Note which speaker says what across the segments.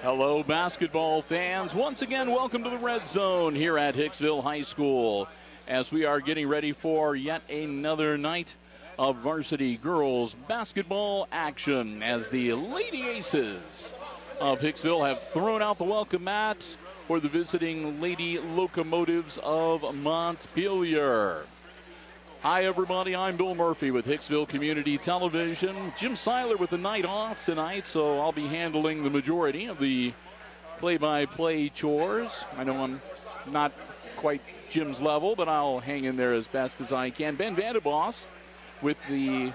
Speaker 1: Hello, basketball fans. Once again, welcome to the Red Zone here at Hicksville High School as we are getting ready for yet another night of varsity girls basketball action as the Lady Aces of Hicksville have thrown out the welcome mat for the visiting Lady Locomotives of Montpelier. Hi, everybody. I'm Bill Murphy with Hicksville Community Television. Jim Seiler with the night off tonight, so I'll be handling the majority of the play-by-play chores. I know I'm not quite Jim's level, but I'll hang in there as best as I can. Ben Vandeboss with the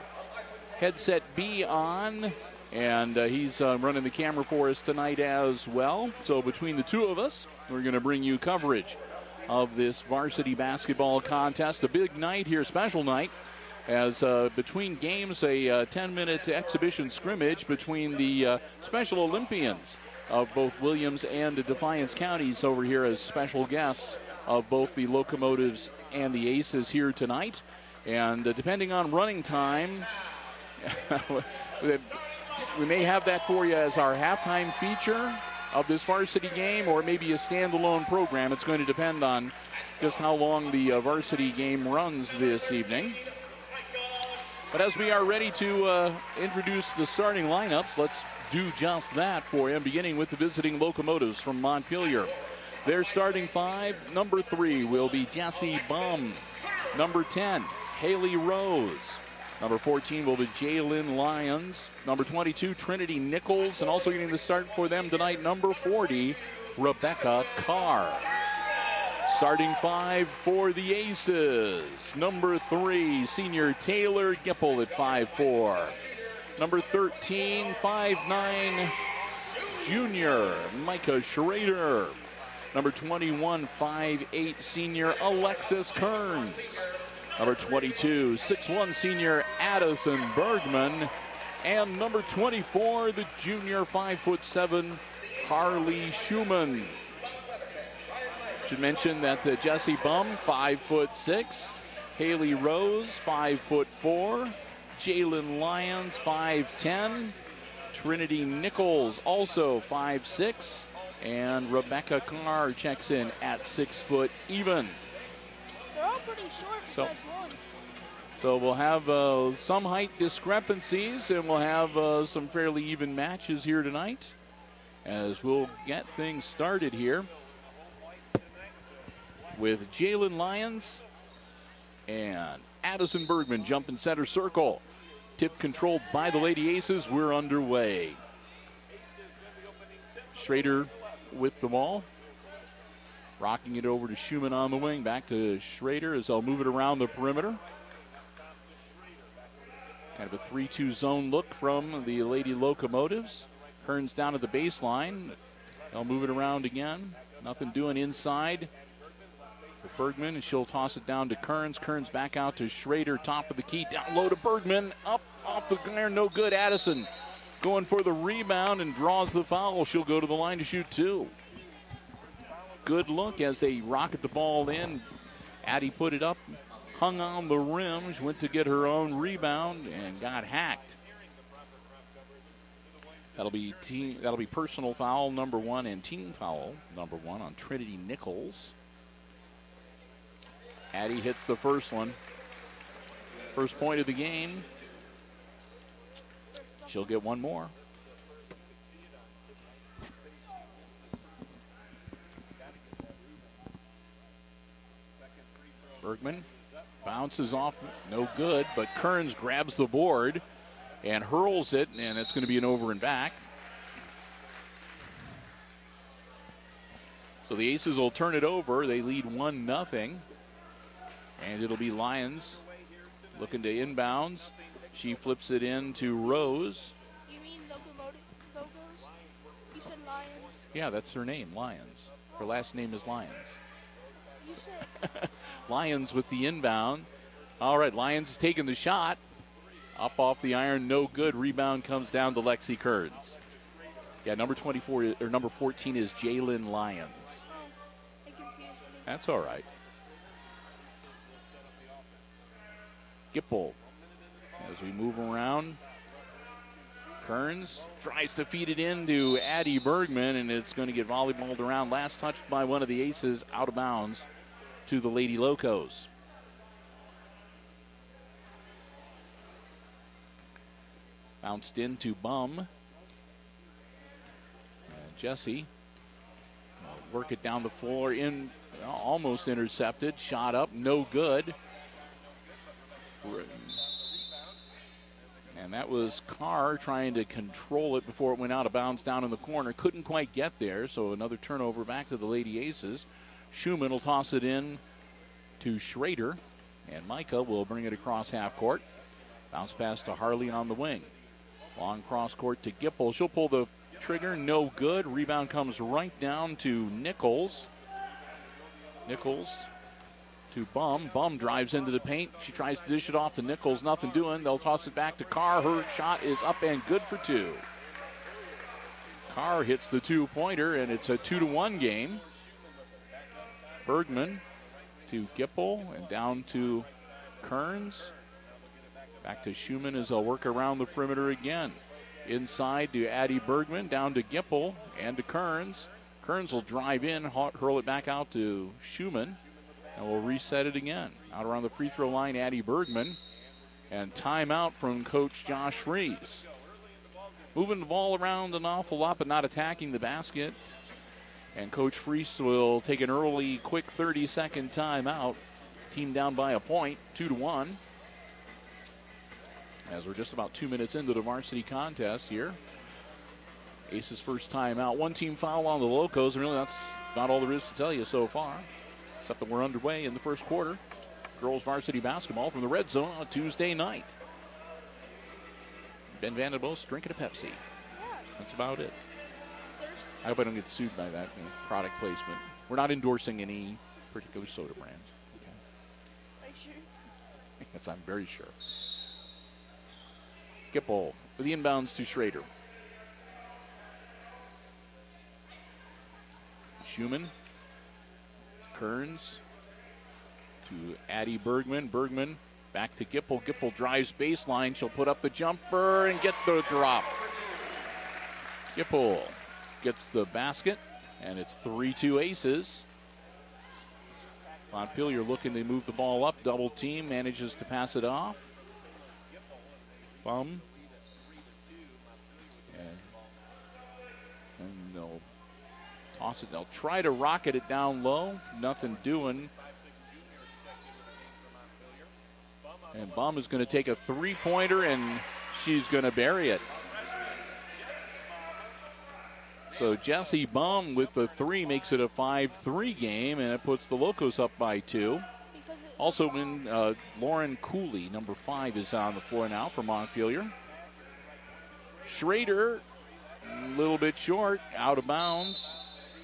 Speaker 1: headset B on, and he's running the camera for us tonight as well. So between the two of us, we're going to bring you coverage of this varsity basketball contest. A big night here, special night, as between games, a 10-minute exhibition scrimmage between the Special Olympians of both Williams and Defiance Counties over here as special guests of both the Locomotives and the Aces here tonight. And depending on running time, we may have that for you as our halftime feature of this varsity game, or maybe a standalone program. It's going to depend on just how long the varsity game runs this evening. But as we are ready to introduce the starting lineups, let's do just that for you, beginning with the visiting Locomotives from Montpelier. Their starting five: number 3 will be Jessie Bum. Number 10, Haley Rose. Number 14 will be Jalen Lyons. Number 22, Trinity Nichols. And also getting the start for them tonight, number 40, Rebecca Carr. Starting five for the Aces. Number 3, senior Taylor Gipple at 5'4". Number 13, 5'9", junior Micah Schrader. Number 21, 5'8", senior Alexis Kearns. Number 22, 6'1", senior Addison Bergman. And number 24, the junior 5'7", Harley Schumann. Should mention that Jessie Bum, 5'6", Haley Rose, 5'4", Jalen Lyons, 5'10", Trinity Nichols, also 5'6", and Rebecca Carr checks in at 6 foot even.
Speaker 2: They're all pretty short besides one.
Speaker 1: So we'll have some height discrepancies, and we'll have some fairly even matches here tonight as we'll get things started here with Jalen Lyons and Addison Bergman jumping center circle. Tip controlled by the Lady Aces. We're underway. Schrader with the ball. Rocking it over to Schumann on the wing. Back to Schrader as they'll move it around the perimeter. Kind of a 3-2 zone look from the Lady Locomotives. Kearns down at the baseline. They'll move it around again. Nothing doing inside for Bergman, and she'll toss it down to Kearns. Kearns back out to Schrader, top of the key. Down low to Bergman. Up off the iron, no good. Addison going for the rebound and draws the foul. She'll go to the line to shoot 2. Good look as they rocket the ball in. Addie put it up, hung on the rim. She went to get her own rebound and got hacked. That'll be personal foul number 1 and team foul number 1 on Trinity Nichols. Addie hits the first one. First point of the game. She'll get one more. Bergman bounces off, no good, but Kearns grabs the board and hurls it, and it's going to be an over and back. So the Aces will turn it over. They lead 1-0, and it'll be Lyons looking to inbounds. She flips it in to Rose.
Speaker 2: You mean Logos? You said Lions?
Speaker 1: Yeah, that's her name, Lyons. Her last name is Lyons.
Speaker 2: You said...
Speaker 1: Lyons with the inbound. All right, Lyons is taking the shot. Up off the iron, no good. Rebound comes down to Lexi Kearns. Yeah, number 24 or number 14 is Jalen Lyons.
Speaker 2: Oh, I confused me.
Speaker 1: That's all right. Gipple as we move around. Kearns tries to feed it into Addie Bergman, and it's going to get volleyballed around. Last touched by one of the aces, out of bounds to the Lady Locos. Bounced into Bum. Jesse work it down the floor, in almost intercepted. Shot up, no good. And that was Carr trying to control it before it went out of bounds down in the corner. Couldn't quite get there, so another turnover back to the Lady Aces. Schumann will toss it in to Schrader, and Micah will bring it across half court. Bounce pass to Harley on the wing. Long cross court to Gipple. She'll pull the trigger, no good. Rebound comes right down to Nichols. Nichols to Bum. Bum drives into the paint. She tries to dish it off to Nichols. Nothing doing. They'll toss it back to Carr. Her shot is up and good for two. Carr hits the two-pointer, and it's a 2-1 game. Bergman to Gipple and down to Kearns. Back to Schumann as they'll work around the perimeter again. Inside to Addie Bergman, down to Gipple and to Kearns. Kearns will drive in, hurl it back out to Schumann, and we'll reset it again. Out around the free throw line, Addie Bergman. And timeout from Coach Josh Fries. Moving the ball around an awful lot, but not attacking the basket. And Coach Fries will take an early, quick 30-second timeout. Team down by a point, 2-1. As we're just about 2 minutes into the varsity contest here. Aces first timeout. One team foul on the Locos, and really that's about all there is to tell you so far. Except that we're underway in the first quarter. Girls varsity basketball from the red zone on a Tuesday night. Ben Vandenbos drinking a Pepsi. That's about it. I hope I don't get sued by that product placement. We're not endorsing any particular soda brand. Okay.
Speaker 2: Are you sure?
Speaker 1: Yes, I'm very sure. Gipple with the inbounds to Schrader. Schumann. Kearns to Addie Bergman. Bergman back to Gipple. Gipple drives baseline. She'll put up the jumper and get the drop. Gipple gets the basket, and it's 3-2 Aces. Montpelier looking to move the ball up. Double team, manages to pass it off. Bum. And they'll toss it. They'll try to rocket it down low. Nothing doing. And Bum is going to take a three-pointer, and she's going to bury it. So Jessie Bum with the three makes it a 5-3 game, and it puts the Locos up by 2. Also, when Lauren Cooley, number 5, is on the floor now for Montpelier. Schrader, a little bit short, out of bounds,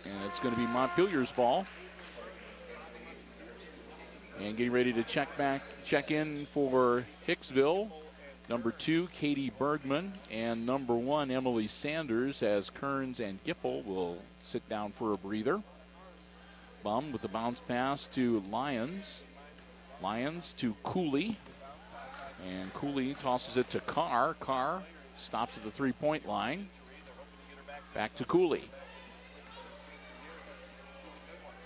Speaker 1: and it's going to be Montpelier's ball. And getting ready to check in for Hicksville. Number 2, Katie Bergman, and number 1, Emily Sanders, as Kearns and Gipple will sit down for a breather. Bum with the bounce pass to Lyons. Lyons to Cooley. And Cooley tosses it to Carr. Carr stops at the three-point line. Back to Cooley.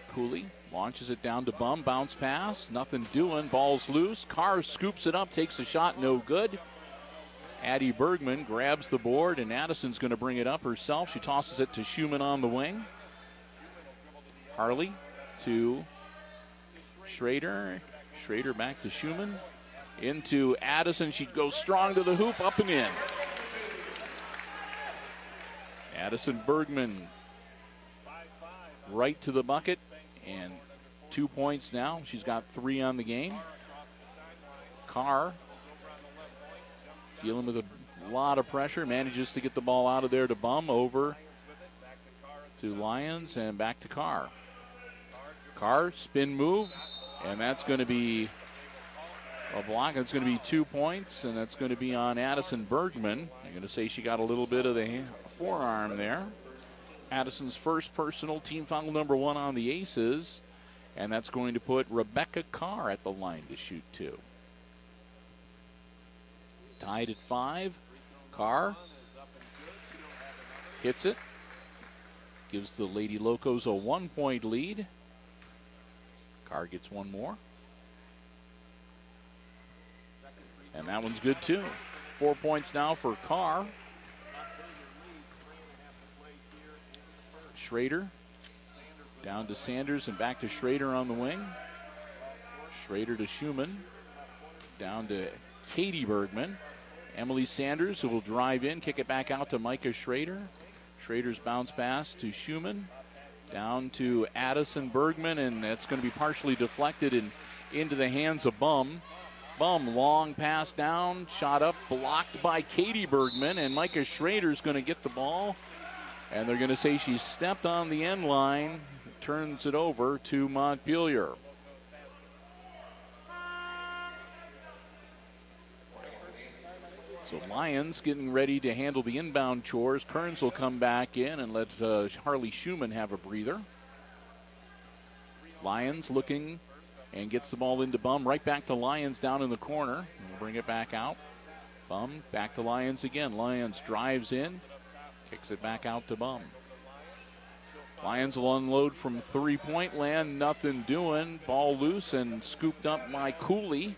Speaker 1: Cooley launches it down to Bum. Bounce pass. Nothing doing. Ball's loose. Carr scoops it up. Takes a shot. No good. Addie Bergman grabs the board, and Addison's going to bring it up herself. She tosses it to Schumann on the wing. Harley to Schrader. Schrader back to Schumann. Into Addison. She goes strong to the hoop, up and in. Addison Bergman right to the bucket, and 2 points now. She's got 3 on the game. Carr dealing with a lot of pressure, manages to get the ball out of there to Bum, over to Lyons, and back to Carr. Carr, spin move, and that's going to be a block. It's going to be 2 points, and that's going to be on Addison Bergman. I'm going to say she got a little bit of the forearm there. Addison's first personal, team foul number 1 on the Aces, and that's going to put Rebecca Carr at the line to shoot 2. Tied at 5. Carr Hits it. Gives the Lady Locos a 1-point lead. Carr gets one more. And that one's good too. 4 points now for Carr. Schrader down to Sanders and back to Schrader on the wing. Schrader to Schumann. Down to Katie Bergman. Emily Sanders, who will drive in, kick it back out to Micah Schrader. Schrader's bounce pass to Schumann. Down to Addison Bergman, and that's going to be partially deflected and into the hands of Bum. Bum, long pass down, shot up, blocked by Katie Bergman, and Micah Schrader's going to get the ball. And they're going to say she stepped on the end line, turns it over to Montpelier. So Lions getting ready to handle the inbound chores. Kearns will come back in and let Harley Schumann have a breather. Lions looking and gets the ball into Bum. Right back to Lions down in the corner. We'll bring it back out. Bum back to Lions again. Lions drives in. Kicks it back out to Bum. Lions will unload from three-point land. Nothing doing. Ball loose and scooped up by Cooley.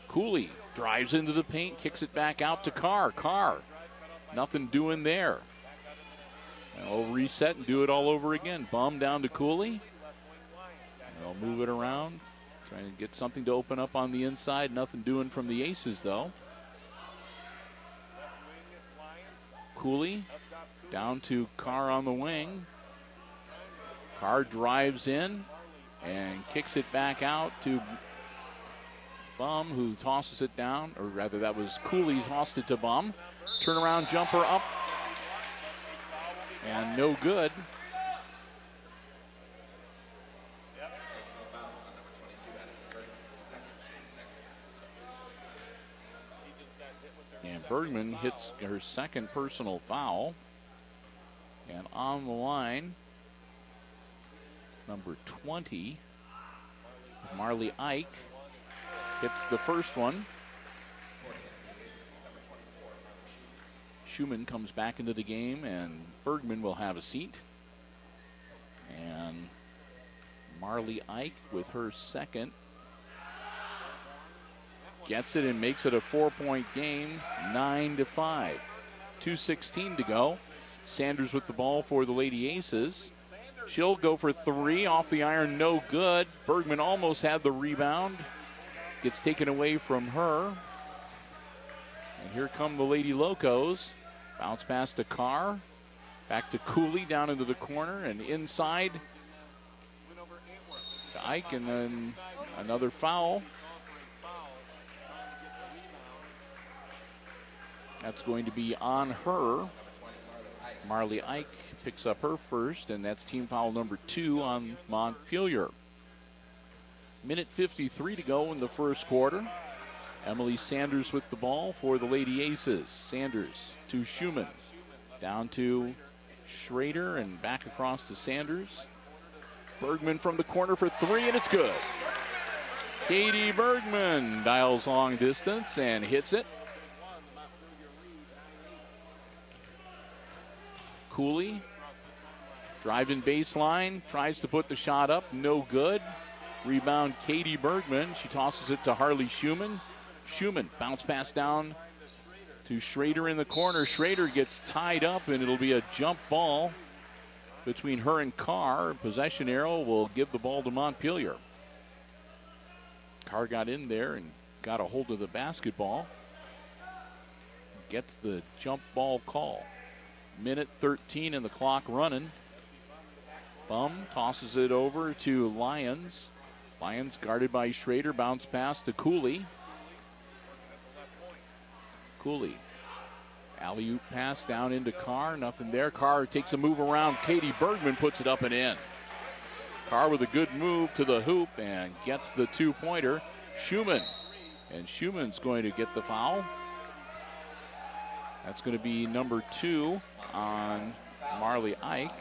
Speaker 1: Cooley drives into the paint, kicks it back out to Carr. Carr, nothing doing there. And we'll reset and do it all over again. Bum down to Cooley. They'll move it around, trying to get something to open up on the inside. Nothing doing from the Aces, though. Cooley down to Carr on the wing. Carr drives in and kicks it back out to Bum, who tosses it down, or rather that was Cooley tossed it to Bum. Turnaround jumper up, and no good. And Bergman hits her second personal foul. And on the line, number 20, Marley Ike. Hits the first one. Schumann comes back into the game, and Bergman will have a seat. And Marley Ike with her second gets it and makes it a 4-point game, 9-5. 2:16 to go. Sanders with the ball for the Lady Aces. She'll go for three off the iron, no good. Bergman almost had the rebound. Gets taken away from her. And here come the Lady Locos. Bounce pass to Carr. Back to Cooley down into the corner and inside to Ike, and then another foul. That's going to be on her. Marley Ike picks up her first, and that's team foul number 2 on Montpelier. Minute 53 to go in the first quarter. Emily Sanders with the ball for the Lady Aces. Sanders to Schumann. Down to Schrader and back across to Sanders. Bergman from the corner for three, and it's good. Katie Bergman dials long distance and hits it. Cooley driving baseline, tries to put the shot up, no good. Rebound Katie Bergman. She tosses it to Harley Schumann. Schumann bounce pass down to Schrader in the corner. Schrader gets tied up, and it'll be a jump ball between her and Carr. Possession arrow will give the ball to Montpelier. Carr got in there and got a hold of the basketball. Gets the jump ball call. Minute 13 and the clock running. Bum tosses it over to Lions. Lions guarded by Schrader. Bounce pass to Cooley. Cooley. Alley-oop pass down into Carr. Nothing there. Carr takes a move around. Katie Bergman puts it up and in. Carr with a good move to the hoop and gets the two-pointer. Schumann. And Schumann's going to get the foul. That's going to be number 2 on Marley Ike.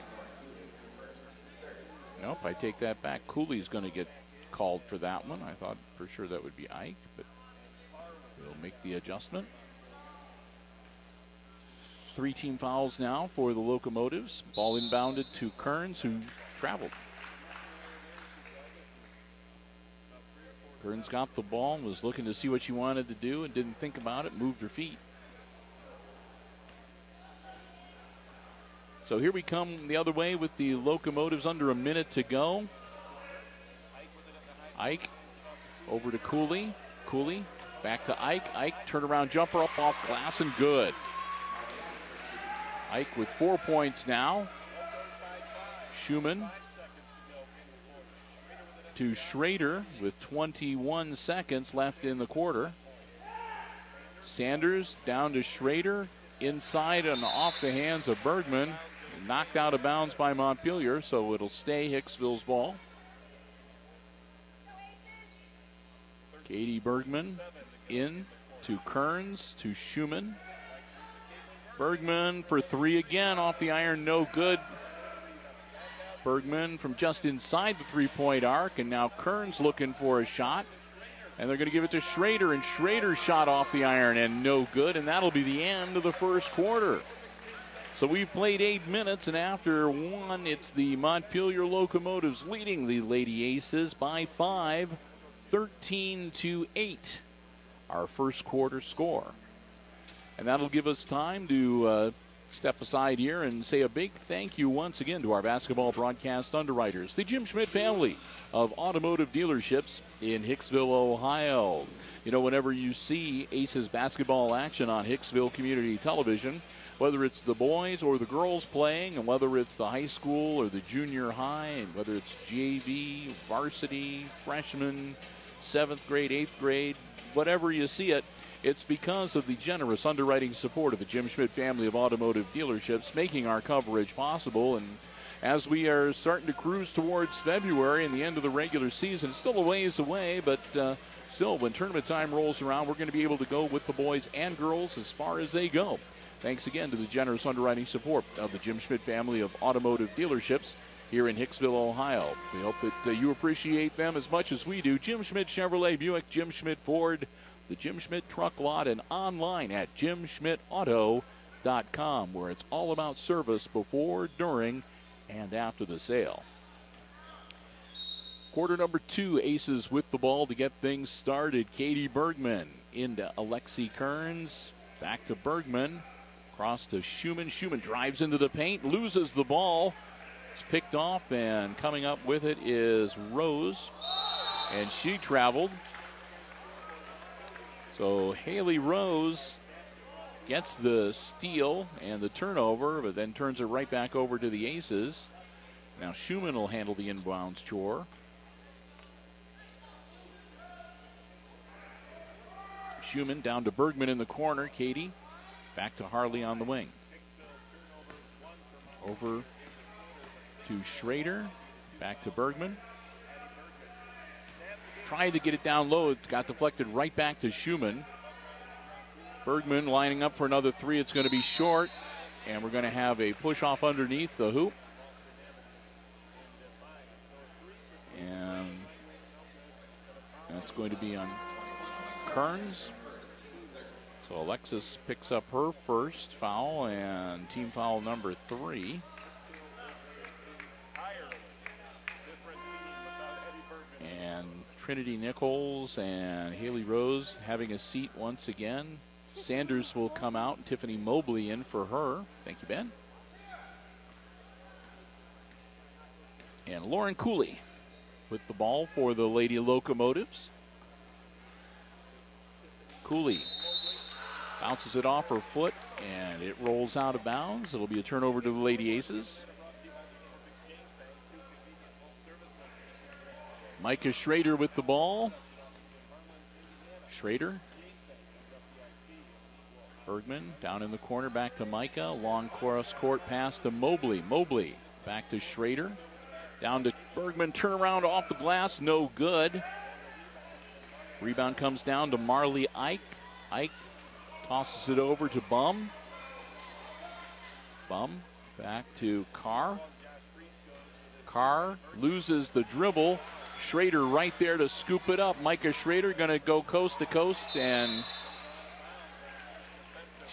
Speaker 1: Nope, I take that back. Cooley's going to get called for that one. I thought for sure that would be Ike, but we'll make the adjustment. 3 team fouls now for the Locomotives. Ball inbounded to Kearns, who traveled. Kearns got the ball, was looking to see what she wanted to do and didn't think about it, moved her feet. So here we come the other way with the Locomotives under a minute to go. Ike over to Cooley. Cooley back to Ike. Ike turnaround jumper up off glass and good. Ike with 4 points now. Schumann to Schrader with 21 seconds left in the quarter. Sanders down to Schrader. Inside and off the hands of Bergman. Knocked out of bounds by Montpelier, so it'll stay Hicksville's ball. Katie Bergman in to Kearns to Schumann. Bergman for 3 again, off the iron, no good. Bergman from just inside the three-point arc, and now Kearns looking for a shot. And they're going to give it to Schrader, and Schrader shot off the iron and no good, and that'll be the end of the first quarter. So we've played 8 minutes, and after 1, it's the Montpelier Locomotives leading the Lady Aces by 5, 13-8, our first quarter score. And that'll give us time to step aside here and say a big thank you once again to our basketball broadcast underwriters, the Jim Schmidt family of automotive dealerships in Hicksville, Ohio. You know, whenever you see Aces basketball action on Hicksville Community Television, whether it's the boys or the girls playing, and whether it's the high school or the junior high, and whether it's JV, varsity, freshman, 7th grade, 8th grade, whatever you see it, it's because of the generous underwriting support of the Jim Schmidt family of automotive dealerships making our coverage possible. And as we are starting to cruise towards February and the end of the regular season, it's still a ways away, but still, when tournament time rolls around, we're going to be able to go with the boys and girls as far as they go. Thanks again to the generous underwriting support of the Jim Schmidt family of automotive dealerships here in Hicksville, Ohio. We hope that you appreciate them as much as we do. Jim Schmidt Chevrolet, Buick, Jim Schmidt Ford, the Jim Schmidt Truck Lot, and online at jimschmidtauto.com, where it's all about service before, during, and after the sale. Quarter number 2, Aces with the ball to get things started. Katie Bergman into Alexi Kearns. Back to Bergman. Cross to Schumann. Schumann drives into the paint, loses the ball. It's picked off, and coming up with it is Rose. And she traveled. So Haley Rose gets the steal and the turnover, but then turns it right back over to the Aces. Now Schumann will handle the inbounds chore. Schumann down to Bergman in the corner. Katie back to Harley on the wing. Over to Schrader. Back to Bergman. Tried to get it down low. It got deflected right back to Schumann. Bergman lining up for another 3. It's going to be short. And we're going to have a push off underneath the hoop. And that's going to be on Kearns. So Alexis picks up her first foul, and team foul number 3. And Trinity Nichols and Haley Rose having a seat once again. Sanders will come out, and Tiffany Mobley in for her. Thank you, Ben. And Lauren Cooley with the ball for the Lady Locomotives. Cooley bounces it off her foot, and it rolls out of bounds. It'll be a turnover to the Lady Aces. Micah Schrader with the ball. Schrader. Bergman down in the corner, back to Micah. Long cross court pass to Mobley. Mobley back to Schrader. Down to Bergman, turnaround off the glass, no good. Rebound comes down to Marley Ike. Ike tosses it over to Bum. Bum back to Carr. Carr loses the dribble. Schrader right there to scoop it up. Micah Schrader going to go coast to coast, and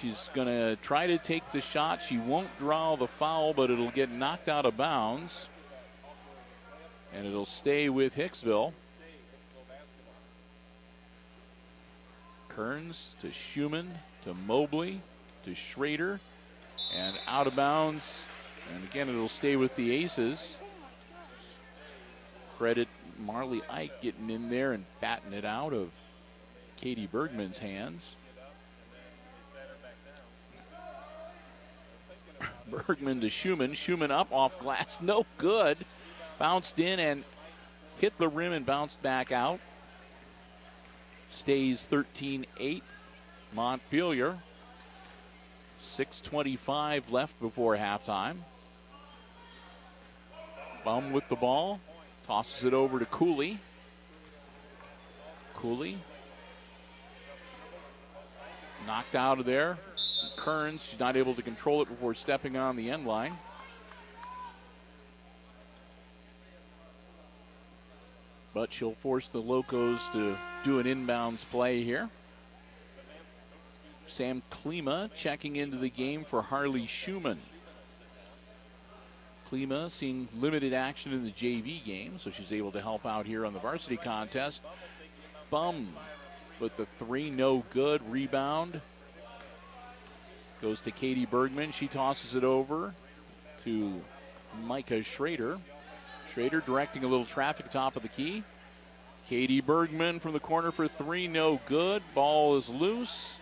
Speaker 1: She's going to try to take the shot. She won't draw the foul, but it'll get knocked out of bounds. And it'll stay with Hicksville. Kearns to Schumann to Mobley to Schrader. And out of bounds. And again, it'll stay with the Aces. Credit Marley Ike getting in there and batting it out of Katie Bergman's hands. Bergman to Schumann. Schumann up off glass. No good. Bounced in and hit the rim and bounced back out. Stays 13-8. Montpelier. 6:25 left before halftime. Bum with the ball. Tosses it over to Cooley. Cooley. Knocked out of there. Kearns, she's not able to control it before stepping on the end line. But she'll force the Locos to do an inbounds play here. Sam Klima checking into the game for Harley Schumann. Klima seeing limited action in the JV game, so she's able to help out here on the varsity contest. Bum with the three, no good. Rebound goes to Katie Bergman. She tosses it over to Micah Schrader. Schrader directing a little traffic top of the key. Katie Bergman from the corner for three, no good. Ball is loose,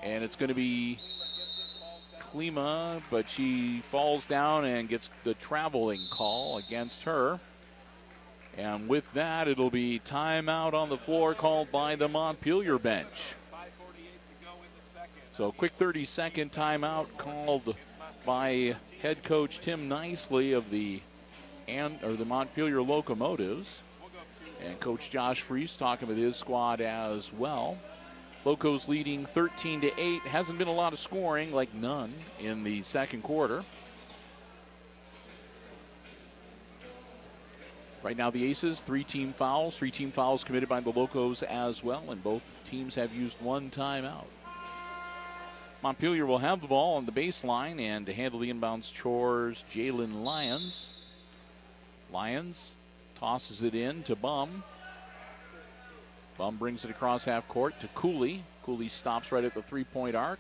Speaker 1: and it's going to be Klima, but she falls down and gets the traveling call against her. And with that, it'll be timeout on the floor called by the Montpelier bench. So a quick 30-second timeout called by head coach Tim Nicely of the Montpelier Locomotives. And Coach Josh Freese talking with his squad as well. Locos leading 13-8. Hasn't been a lot of scoring, like none in the second quarter. Right now the Aces, three team fouls committed by the Locos as well, and both teams have used one timeout. Montpelier will have the ball on the baseline, and to handle the inbounds chores, Jalen Lyons. Lyons tosses it in to Bum. Bum brings it across half court to Cooley. Cooley stops right at the three-point arc.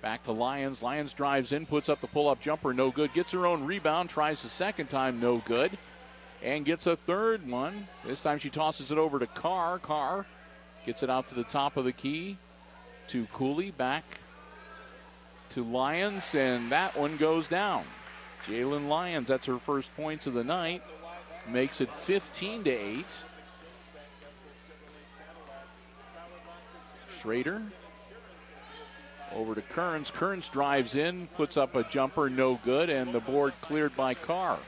Speaker 1: Back to Lyons. Lyons drives in, puts up the pull-up jumper, no good. Gets her own rebound, tries the second time, no good. And gets a third one. This time she tosses it over to Carr. Carr gets it out to the top of the key to Cooley. Back to Lyons, and that one goes down. Jalen Lyons, that's her first points of the night. Makes it 15-8. Schrader over to Kearns. Kearns drives in, puts up a jumper, no good, and the board cleared by Carr.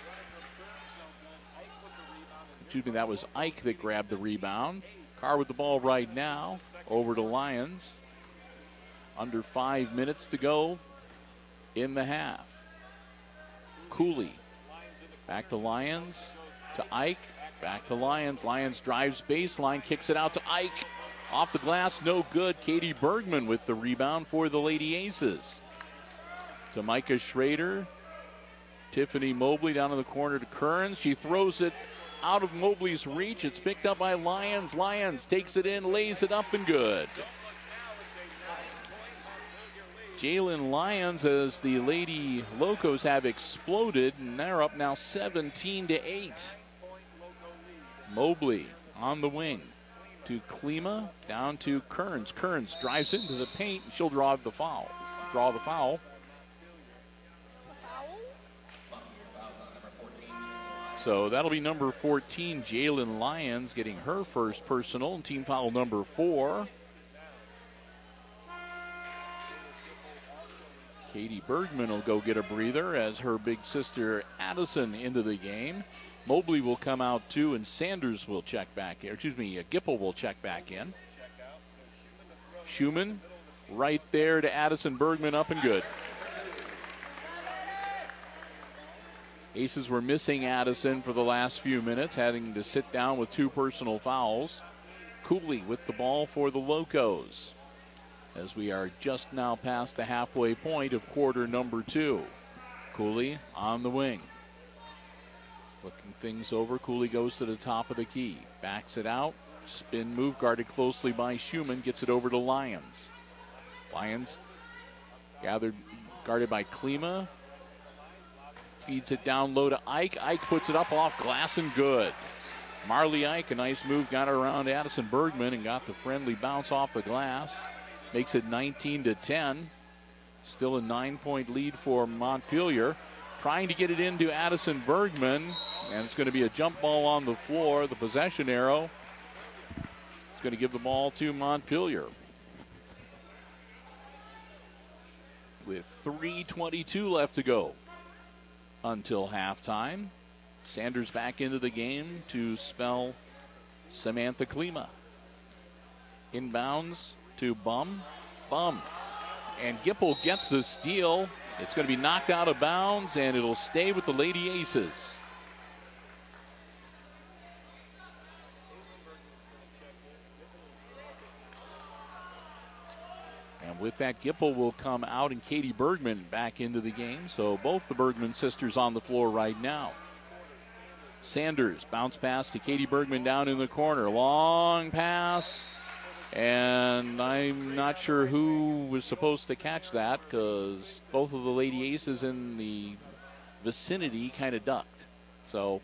Speaker 1: Excuse me, that was Ike that grabbed the rebound. Carr with the ball right now. Over to Lyons. Under 5 minutes to go in the half. Cooley. Back to Lyons. To Ike. Back to Lyons. Lyons drives baseline. Kicks it out to Ike. Off the glass, no good. Katie Bergman with the rebound for the Lady Aces. To Micah Schrader. Tiffany Mobley down in the corner to Kearns. She throws it out of Mobley's reach. It's picked up by Lyons. Lyons takes it in, lays it up, and good. Jalen Lyons, as the Lady Locos have exploded, and they're up now 17-8. Mobley on the wing to Klima, down to Kearns. Kearns drives into the paint, and she'll draw the foul. So that'll be number 14, Jalen Lyons, getting her first personal, and team foul number 4. Katie Bergman will go get a breather as her big sister Addison into the game. Mobley will come out too, and Sanders will check back in. Gipple will check back in. Schumann right there to Addison. Bergman up and good. Aces were missing Addison for the last few minutes, having to sit down with 2 personal fouls. Cooley with the ball for the Locos. as we are just now past the halfway point of quarter number 2. Cooley on the wing. Looking things over. Cooley goes to the top of the key. Backs it out. Spin move guarded closely by Schumann. Gets it over to Lyons. Lyons guarded by Klima. Feeds it down low to Ike. Ike puts it up off glass and good. Marley Ike, a nice move, got it around Addison Bergman and got the friendly bounce off the glass. Makes it 19-10. Still a 9-point lead for Montpelier. Trying to get it into Addison Bergman, and it's going to be a jump ball on the floor. The possession arrow is going to give the ball to Montpelier. With 3:22 left to go until halftime. Sanders back into the game to spell Samantha Klima. Inbounds to Bum. And Gipple gets the steal. It's going to be knocked out of bounds, and it'll stay with the Lady Aces. And with that, Gipple will come out and Katie Bergman back into the game. So both the Bergman sisters on the floor right now. Sanders, bounce pass to Katie Bergman down in the corner. Long pass. And I'm not sure who was supposed to catch that because both of the Lady Aces in the vicinity kind of ducked. So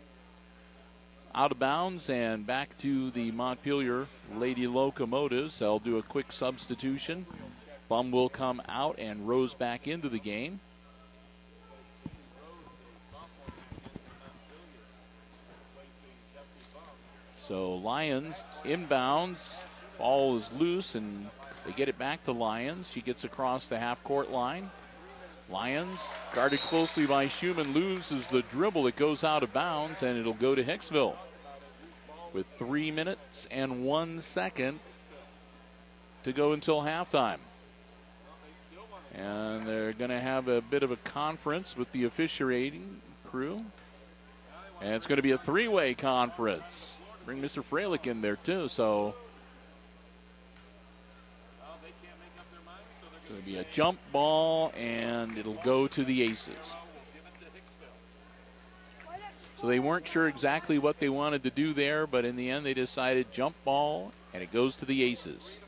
Speaker 1: out of bounds and back to the Montpelier Lady Locomotives. They'll do a quick substitution. Bum will come out and Rose back into the game. So Lyons inbounds. Ball is loose, and they get it back to Lyons. She gets across the half-court line. Lyons, guarded closely by Schumann, loses the dribble. It goes out of bounds, and it'll go to Hicksville. With 3 minutes and 1 second to go until halftime. And they're going to have a bit of a conference with the officiating crew. And it's going to be a three-way conference. Bring Mr. Freilich in there, too, so... Going to be a jump ball, and it'll go to the Aces. So they weren't sure exactly what they wanted to do there, but in the end they decided jump ball, and it goes to the Aces.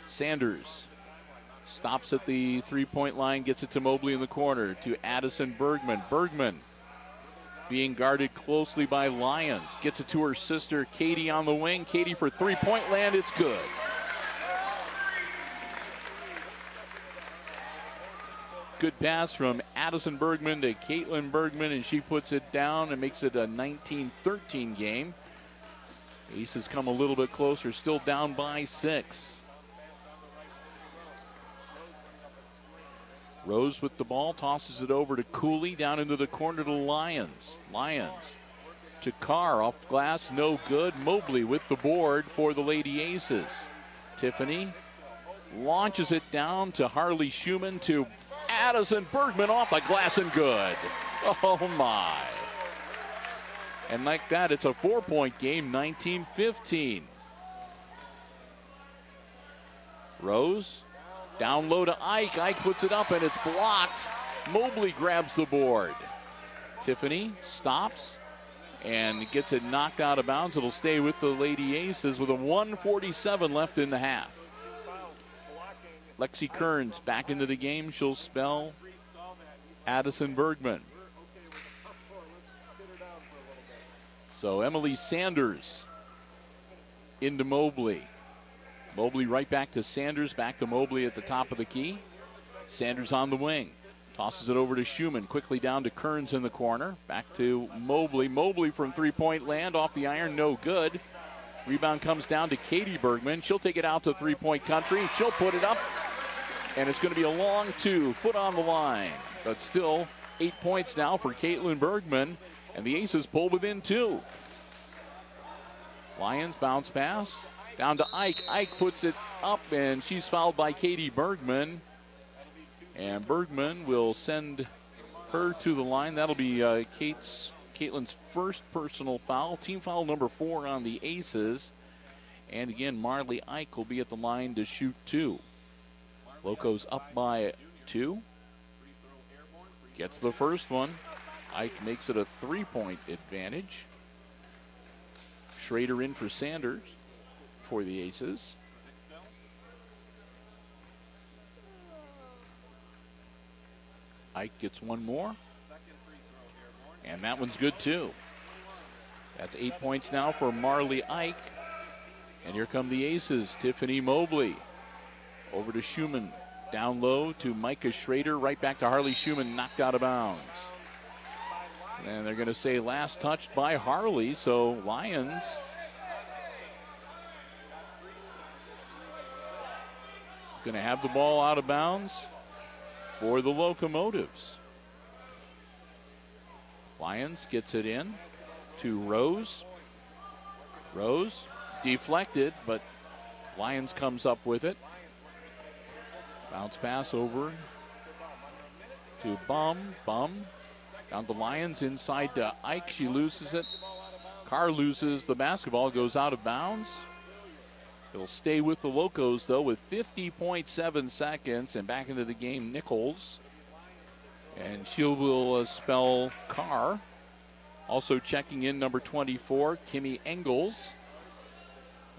Speaker 1: Sanders stops at the three-point line, gets it to Mobley in the corner, to Addison Bergman. Bergman being guarded closely by Lyons. Gets it to her sister, Katie, on the wing. Katie for three-point land, it's good. Good pass from Addison Bergman to Caitlin Bergman, and she puts it down and makes it a 19-13 game. Aces come a little bit closer, still down by 6. Rose with the ball, tosses it over to Cooley, down into the corner to Lyons. Lyons to Carr, off glass, no good. Mobley with the board for the Lady Aces. Tiffany launches it down to Harley Schumann to Addison Bergman off the glass and good. Oh my. And like that, it's a 4-point game, 19-15. Rose down low to Ike. Ike puts it up and it's blocked. Mobley grabs the board. Tiffany stops and gets it knocked out of bounds. It'll stay with the Lady Aces with a 1:47 left in the half. Lexi Kearns back into the game. She'll spell Addison Bergman. So Emily Sanders into Mobley. Mobley right back to Sanders, back to Mobley at the top of the key. Sanders on the wing. Tosses it over to Schumann, quickly down to Kearns in the corner. Back to Mobley. Mobley from three-point land, off the iron, no good. Rebound comes down to Katie Bergman. She'll take it out to three-point country. She'll put it up, and it's going to be a long 2, foot on the line. But still 8 points now for Caitlin Bergman, and the Aces pull within 2. Lions bounce pass. Down to Ike. Ike puts it up, and she's fouled by Katie Bergman. And Bergman will send her to the line. That'll be Caitlin's first personal foul. Team foul number 4 on the Aces. And again, Marley Ike will be at the line to shoot 2. Locos up by 2. Gets the first one. Ike makes it a 3-point advantage. Schrader in for Sanders for the Aces. Ike gets one more. And that one's good too. That's 8 points now for Marley Ike. And here come the Aces. Tiffany Mobley over to Schumann. Down low to Micah Schrader. Right back to Harley Schumann, knocked out of bounds. And they're going to say last touched by Harley. So Lions going to have the ball out of bounds for the Locomotives. Lions gets it in to Rose. Rose deflected, but Lions comes up with it. Bounce pass over to Bum. Down to Lions, inside to Ike. She loses it. Carr loses the basketball, goes out of bounds. It'll stay with the Locos, though, with 50.7 seconds. And back into the game, Nichols. And she will spell Carr. Also checking in, number 24, Kimmy Engels.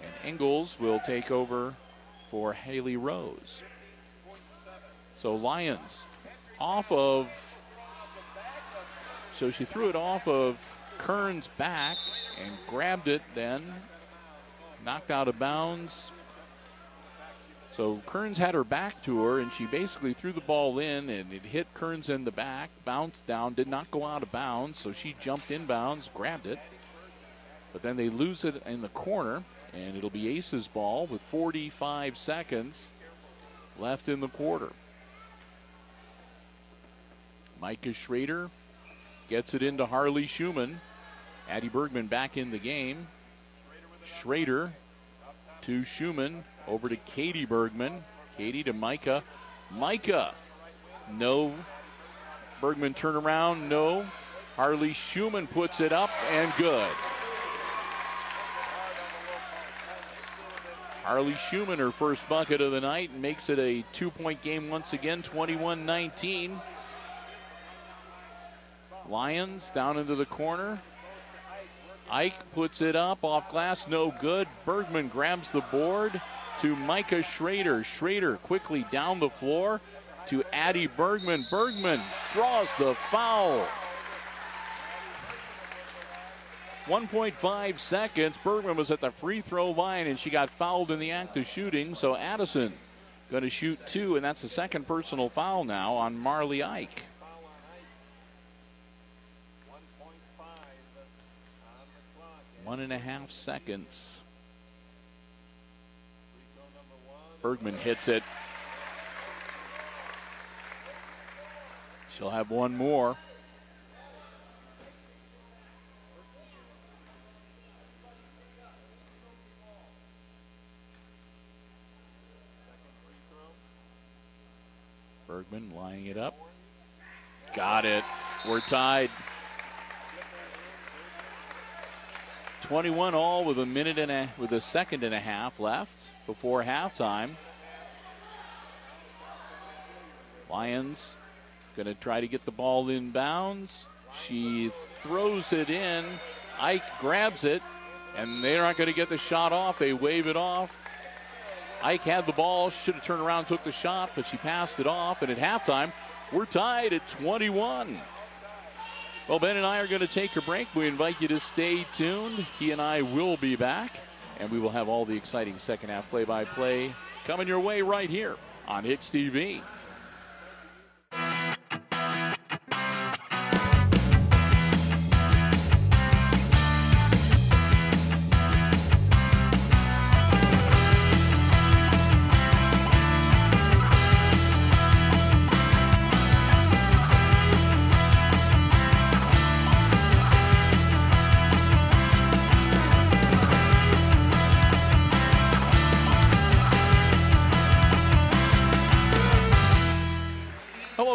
Speaker 1: And Engels will take over for Haley Rose. So Lions off of... So she threw it off of Kern's back and grabbed it then. Knocked out of bounds. So Kearns had her back to her, and she basically threw the ball in, and it hit Kearns in the back, bounced down, did not go out of bounds, so she jumped inbounds, grabbed it. But then they lose it in the corner, and it'll be Aces ball with 45 seconds left in the quarter. Micah Schrader gets it into Harley Schumann. Addie Bergman back in the game. Schrader to Schumann, over to Katie Bergman. Katie to Micah. Micah, no. Bergman turnaround, no. Harley Schumann puts it up and good. Harley Schumann, her first bucket of the night, makes it a 2-point game once again, 21-19. Lions down into the corner. Ike puts it up off glass, no good. Bergman grabs the board to Micah Schrader. Schrader quickly down the floor to Addie Bergman. Bergman draws the foul. 1.5 seconds. Bergman was at the free throw line, and she got fouled in the act of shooting. So Addison going to shoot 2, and that's the second personal foul now on Marley Ike. One and a half seconds. Bergman hits it. She'll have one more. Bergman lining it up. Got it. We're tied. 21 all with a second and a half left before halftime. Lions going to try to get the ball in bounds. She throws it in. Ike grabs it, and they're not going to get the shot off. They wave it off. Ike had the ball, should have turned around and took the shot, but she passed it off. And at halftime, we're tied at 21. Well, Ben and I are going to take a break. We invite you to stay tuned. He and I will be back, and we will have all the exciting second half play-by-play coming your way right here on HIX-TV.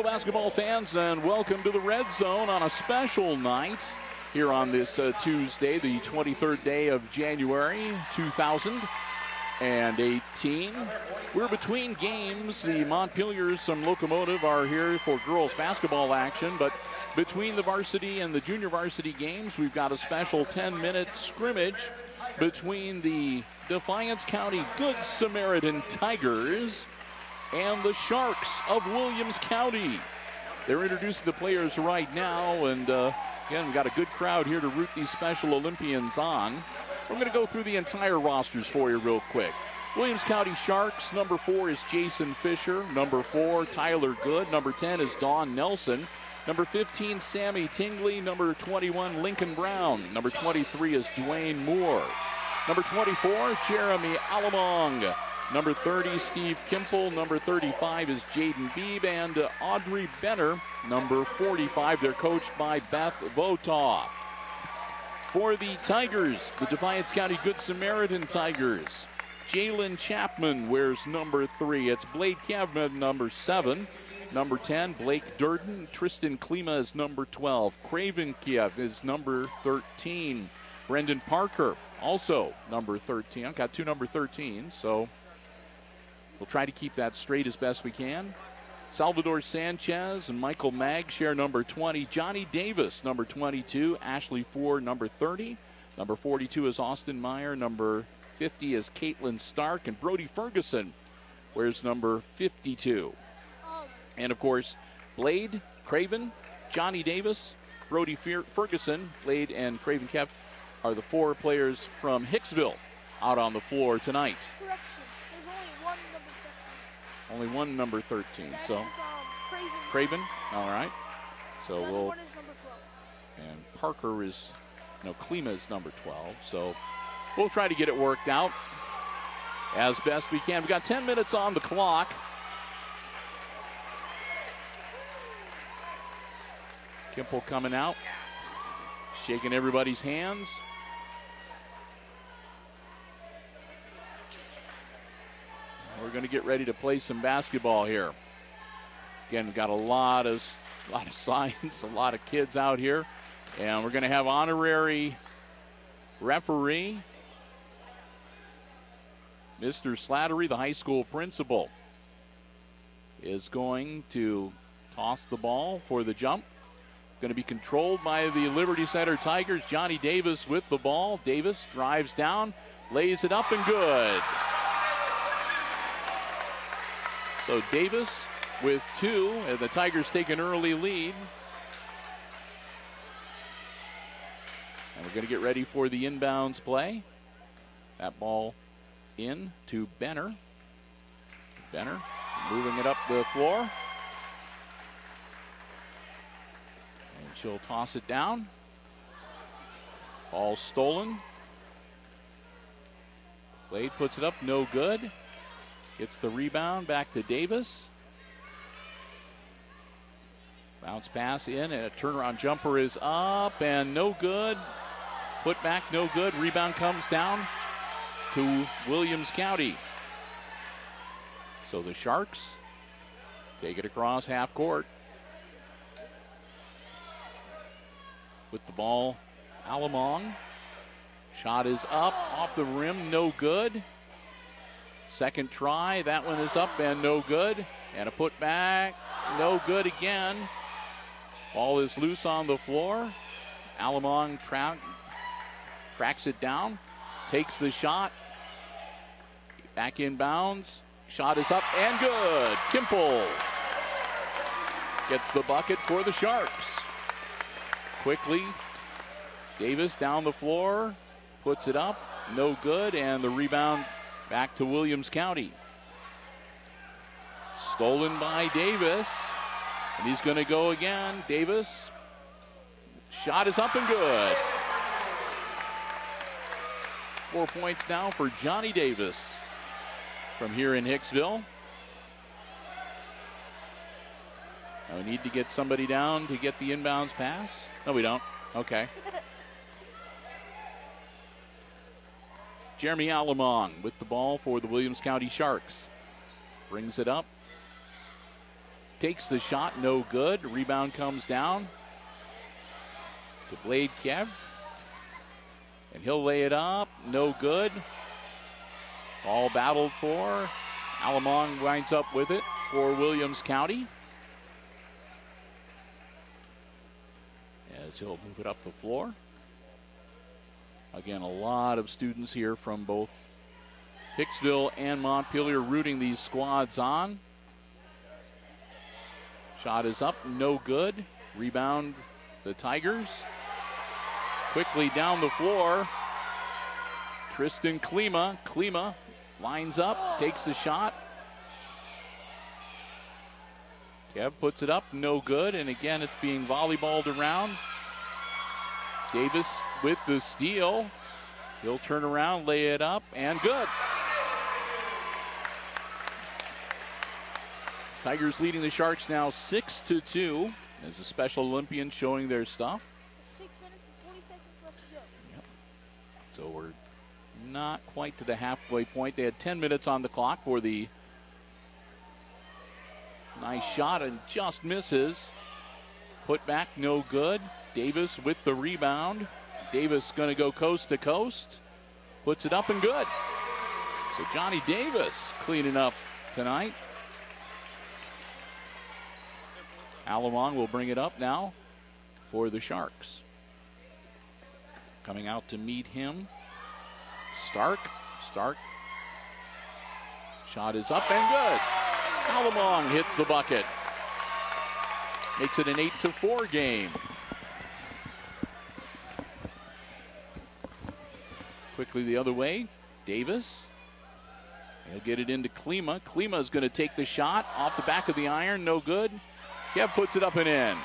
Speaker 1: Basketball fans, and welcome to the Red Zone on a special night here on this Tuesday, the 23rd day of January 2000. and 18. We're between games. The Montpeliers from Locomotive are here for girls basketball action, but between the varsity and the junior varsity games, we've got a special 10-minute scrimmage between the Defiance County Good Samaritan Tigers and the Sharks of Williams County. They're introducing the players right now, and again, we've got a good crowd here to root these Special Olympians on. We're going to go through the entire rosters for you real quick. Williams County Sharks, number 4 is Jason Fisher. Number 4, Tyler Good. Number 10 is Dawn Nelson. Number 15, Sammy Tingley. Number 21, Lincoln Brown. Number 23 is Dwayne Moore. Number 24, Jeremy Alamong. Number 30, Steve Kimple. Number 35 is Jaden Beebe. And Audrey Benner, number 45. They're coached by Beth Votoff. For the Tigers, the Defiance County Good Samaritan Tigers, Jalen Chapman wears number 3. It's Blake Kavman, number 7. Number 10, Blake Durden. Tristan Klima is number 12. Craven Kiev is number 13. Brendan Parker, also number 13. I've got 2 number 13s, so we'll try to keep that straight as best we can. Salvador Sanchez and Michael Mag share number 20. Johnny Davis, number 22. Ashley Ford, number 30. Number 42 is Austin Meyer. Number 50 is Caitlin Stark. And Brody Ferguson wears number 52. And, of course, Blade, Craven, Johnny Davis, Brody Ferguson, Blade, and Craven Kev are the 4 players from Hicksville out on the floor tonight.
Speaker 2: Correction. There's only one number 13.
Speaker 1: Only one number 13.
Speaker 2: That
Speaker 1: So
Speaker 2: is, Craven.
Speaker 1: Craven, all right. So
Speaker 2: The other
Speaker 1: we'll,
Speaker 2: one is number 12.
Speaker 1: and Parker is, no, Klima is number 12. So we'll try to get it worked out as best we can. We've got 10 minutes on the clock. Kimple coming out, shaking everybody's hands. We're going to get ready to play some basketball here. Again, we've got a lot of signs, a lot of kids out here. And we're going to have honorary referee, Mr. Slattery, the high school principal, is going to toss the ball for the jump. Going to be controlled by the Liberty Center Tigers. Johnny Davis with the ball. Davis drives down, lays it up, and good. So Davis with 2, and the Tigers take an early lead. And we're going to get ready for the inbounds play. That ball in to Benner. Benner moving it up the floor. She'll toss it down. Ball stolen. Blade puts it up, no good. Gets the rebound back to Davis. Bounce pass in, and a turnaround jumper is up and no good. Put back, no good. Rebound comes down to Williams County. So the Sharks take it across half court. With the ball, Alamong. Shot is up, off the rim, no good. Second try, that one is up and no good. And a putback, no good again. Ball is loose on the floor. Alamong tracks it down, takes the shot. Back in bounds. Shot is up and good. Kimple gets the bucket for the Sharks. Quickly, Davis down the floor, puts it up, no good, and the rebound back to Williams County. Stolen by Davis, and he's going to go again. Davis, shot is up and good. 4 points now for Johnny Davis from here in Hicksville. Now we need to get somebody down to get the inbounds pass. No, we don't. Okay. Jeremy Alamong with the ball for the Williams County Sharks. Brings it up. Takes the shot, no good. Rebound comes down to Blade Kev. And he'll lay it up, no good. Ball battled for. Alamong winds up with it for Williams County. As he'll move it up the floor. Again, a lot of students here from both Hicksville and Montpelier rooting these squads on. Shot is up, no good. Rebound, the Tigers. Quickly down the floor. Tristan Klima. Klima lines up, takes the shot. Kev puts it up, no good. And again, it's being volleyballed around. Davis with the steal. He'll turn around, lay it up, and good. Tigers leading the Sharks now 6-2 as the Special Olympians showing their stuff.
Speaker 2: 6 minutes and 40 seconds left to go.
Speaker 1: Yep. So we're not quite to the halfway point. They had 10 minutes on the clock for the nice shot and just misses. Put back, no good. Davis with the rebound. Davis going to go coast to coast. Puts it up and good. So Johnny Davis cleaning up tonight. Alamong will bring it up now for the Sharks. Coming out to meet him, Stark. Stark. Shot is up and good. Alamong hits the bucket. Makes it an 8-4 game. Quickly the other way, Davis. He'll get it into Klima. Klima is going to take the shot off the back of the iron, no good. Kev puts it up and in.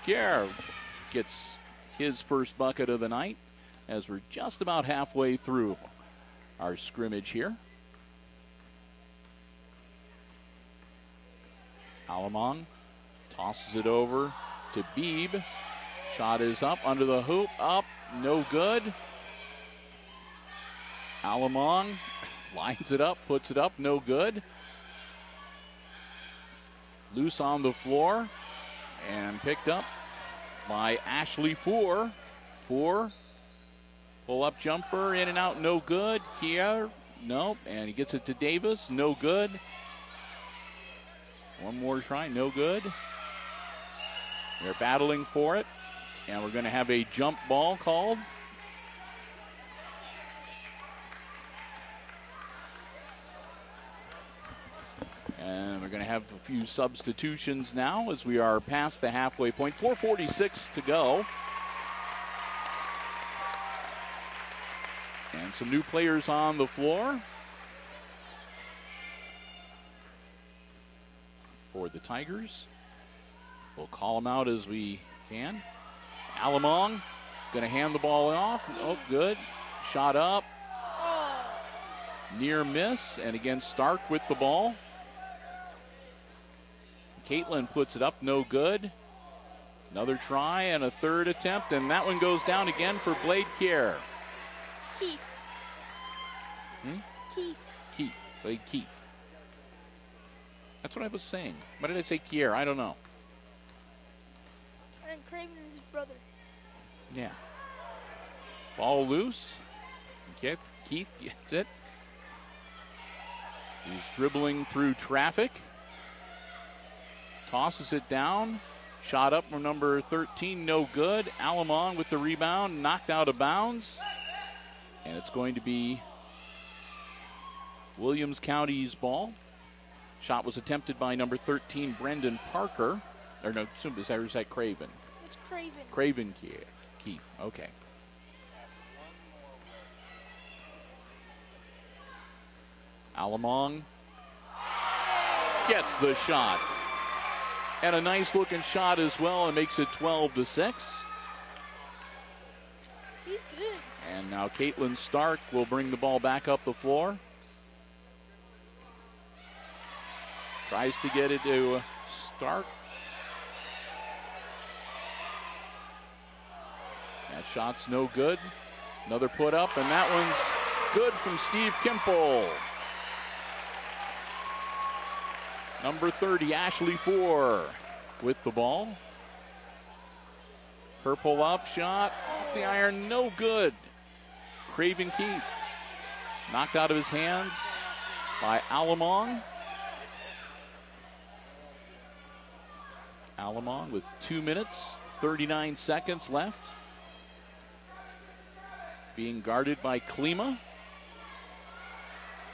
Speaker 1: Pierre gets his first bucket of the night as we're just about halfway through our scrimmage here. Alamong tosses it over to Beebe. Shot is up under the hoop, up, no good. Alamong lines it up, puts it up, no good. Loose on the floor and picked up by Ashley Four. Four, pull-up jumper, in and out, no good. Kier, nope, and he gets it to Davis, no good. One more try, no good. They're battling for it, and we're going to have a jump ball called. And we're going to have a few substitutions now as we are past the halfway point. 4:46 to go. And some new players on the floor for the Tigers. We'll call them out as we can. Alamong going to hand the ball off. Oh, good. Shot up. Near miss. And again, Stark with the ball. Caitlin puts it up, no good. Another try and a third attempt, and that one goes down again for Blade Kier.
Speaker 2: Keith. Keith.
Speaker 1: Keith. Blade Keith. That's what I was saying. Why did I say Kier? I don't know.
Speaker 2: And Craven is his brother.
Speaker 1: Yeah. Ball loose. Okay. Keith gets it. He's dribbling through traffic. Tosses it down. Shot up from number 13, no good. Alamong with the rebound, knocked out of bounds. And it's going to be Williams County's ball. Shot was attempted by number 13, Brendan Parker. Or no, is that Craven?
Speaker 2: It's Craven.
Speaker 1: Craven Keith, okay. Alamong gets the shot. And a nice looking shot as well, and makes it 12-6.
Speaker 2: He's good.
Speaker 1: And now Caitlin Stark will bring the ball back up the floor. Tries to get it to Stark. That shot's no good. Another put up, and that one's good from Steve Kimple. Number 30, Ashley Four with the ball. Her pull-up shot off the iron, no good. Craven Keith. Knocked out of his hands by Alamong. Alamong with 2 minutes, 39 seconds left. Being guarded by Klima.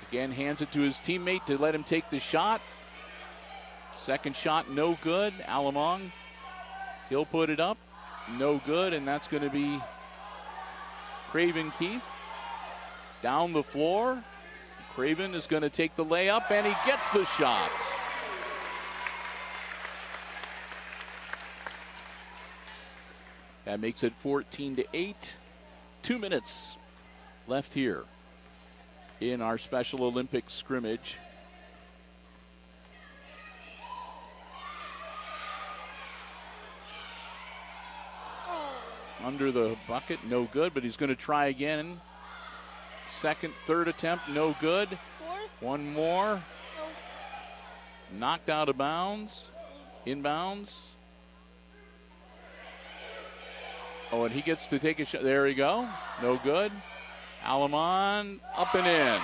Speaker 1: Again, hands it to his teammate to let him take the shot. Second shot, no good. Alamong, he'll put it up. No good, and that's going to be Craven Keith. Down the floor. Craven is going to take the layup, and he gets the shot. That makes it 14-8. 2 minutes left here in our Special Olympics scrimmage. Under the bucket, no good, but he's going to try again. Second, third attempt, no good.
Speaker 2: Fourth.
Speaker 1: One more.
Speaker 2: No.
Speaker 1: Knocked out of bounds. Inbounds. Oh, and he gets to take a shot. There we go. No good. Alamon up and in.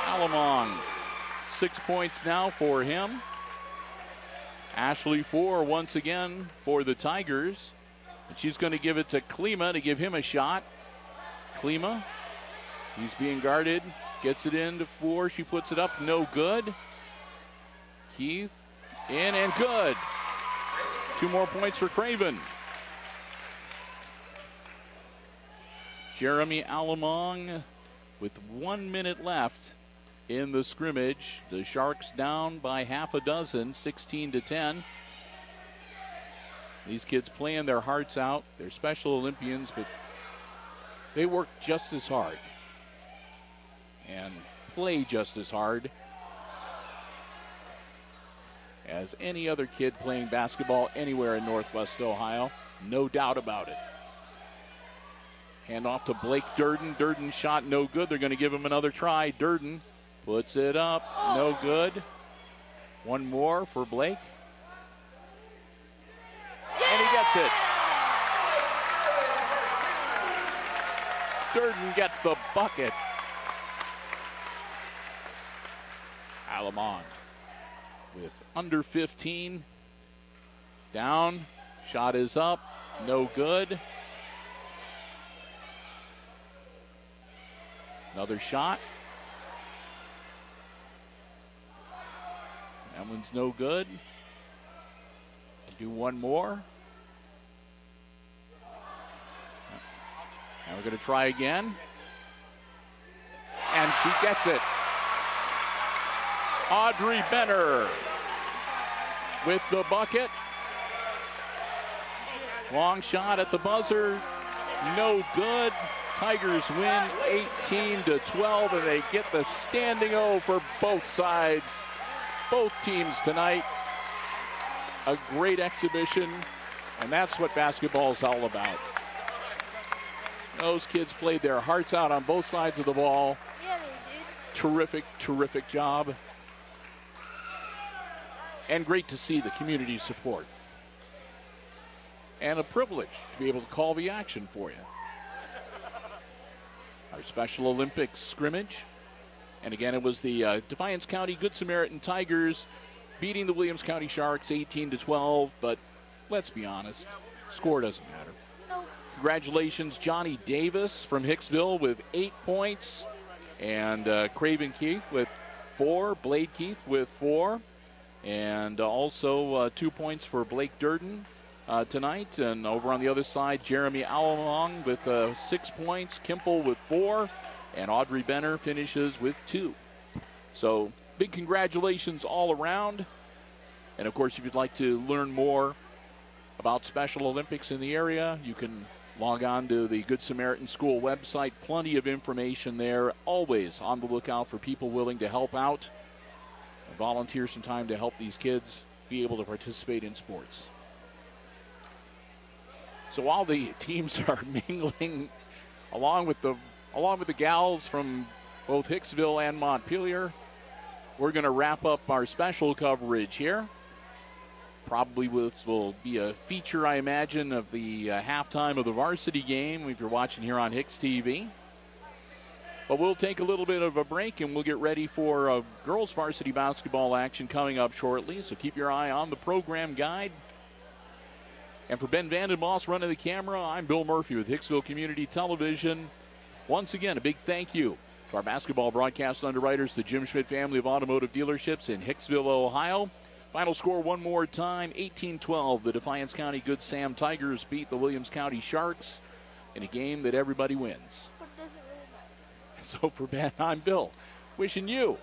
Speaker 1: Alamon, 6 points now for him. Ashley 4 once again for the Tigers. And she's going to give it to Klima to give him a shot. Klima, he's being guarded. Gets it into 4. She puts it up. No good. Keith in and good. 2 more points for Craven. Jeremy Alamong with 1 minute left in the scrimmage. The Sharks down by half a dozen, 16-10. These kids playing their hearts out. They're Special Olympians, but they work just as hard and play just as hard as any other kid playing basketball anywhere in Northwest Ohio. No doubt about it. Hand off to Blake Durden. Durden shot no good. They're going to give him another try. Durden puts it up. No good. One more for Blake. And he gets it. Durden gets the bucket. Alamon with under 15. Down. Shot is up. No good. Another shot. That one's no good. Do one more. Now we're going to try again. And she gets it. Audrey Benner with the bucket. Long shot at the buzzer. No good. Tigers win 18-12, and they get the standing O for both sides. Both teams tonight. A great exhibition, and that's what basketball's all about. Those kids played their hearts out on both sides of the ball.
Speaker 2: Yeah, they did.
Speaker 1: Terrific, terrific job. And great to see the community support. And a privilege to be able to call the action for you. Our Special Olympics scrimmage. And again, it was the Defiance County Good Samaritan Tigers beating the Williams County Sharks 18-12. But let's be honest, score doesn't matter.
Speaker 2: No.
Speaker 1: Congratulations, Johnny Davis from Hicksville with 8 points. And Craven Keith with 4. Blade Keith with 4. And also 2 points for Blake Durden tonight. And over on the other side, Jeremy Alamong with 6 points, Kimple with 4, and Audrey Benner finishes with 2. So big congratulations all around. And of course, if you'd like to learn more about Special Olympics in the area, you can log on to the Good Samaritan School website. Plenty of information there. Always on the lookout for people willing to help out and volunteer some time to help these kids be able to participate in sports. So while the teams are mingling along with the gals from both Hicksville and Montpelier, we're going to wrap up our special coverage here. Probably will be a feature, I imagine, of the halftime of the varsity game if you're watching here on HIX-TV. But we'll take a little bit of a break, and we'll get ready for girls varsity basketball action coming up shortly. So keep your eye on the program guide. And for Ben Vandenboss running the camera, I'm Bill Murphy with Hicksville Community Television. Once again, a big thank you to our basketball broadcast underwriters, the Jim Schmidt family of automotive dealerships in Hicksville, Ohio. Final score one more time, 18-12. The Defiance County Good Sam Tigers beat the Williams County Sharks in a game that everybody wins.
Speaker 2: But it doesn't really matter.
Speaker 1: So for Ben, I'm Bill, wishing you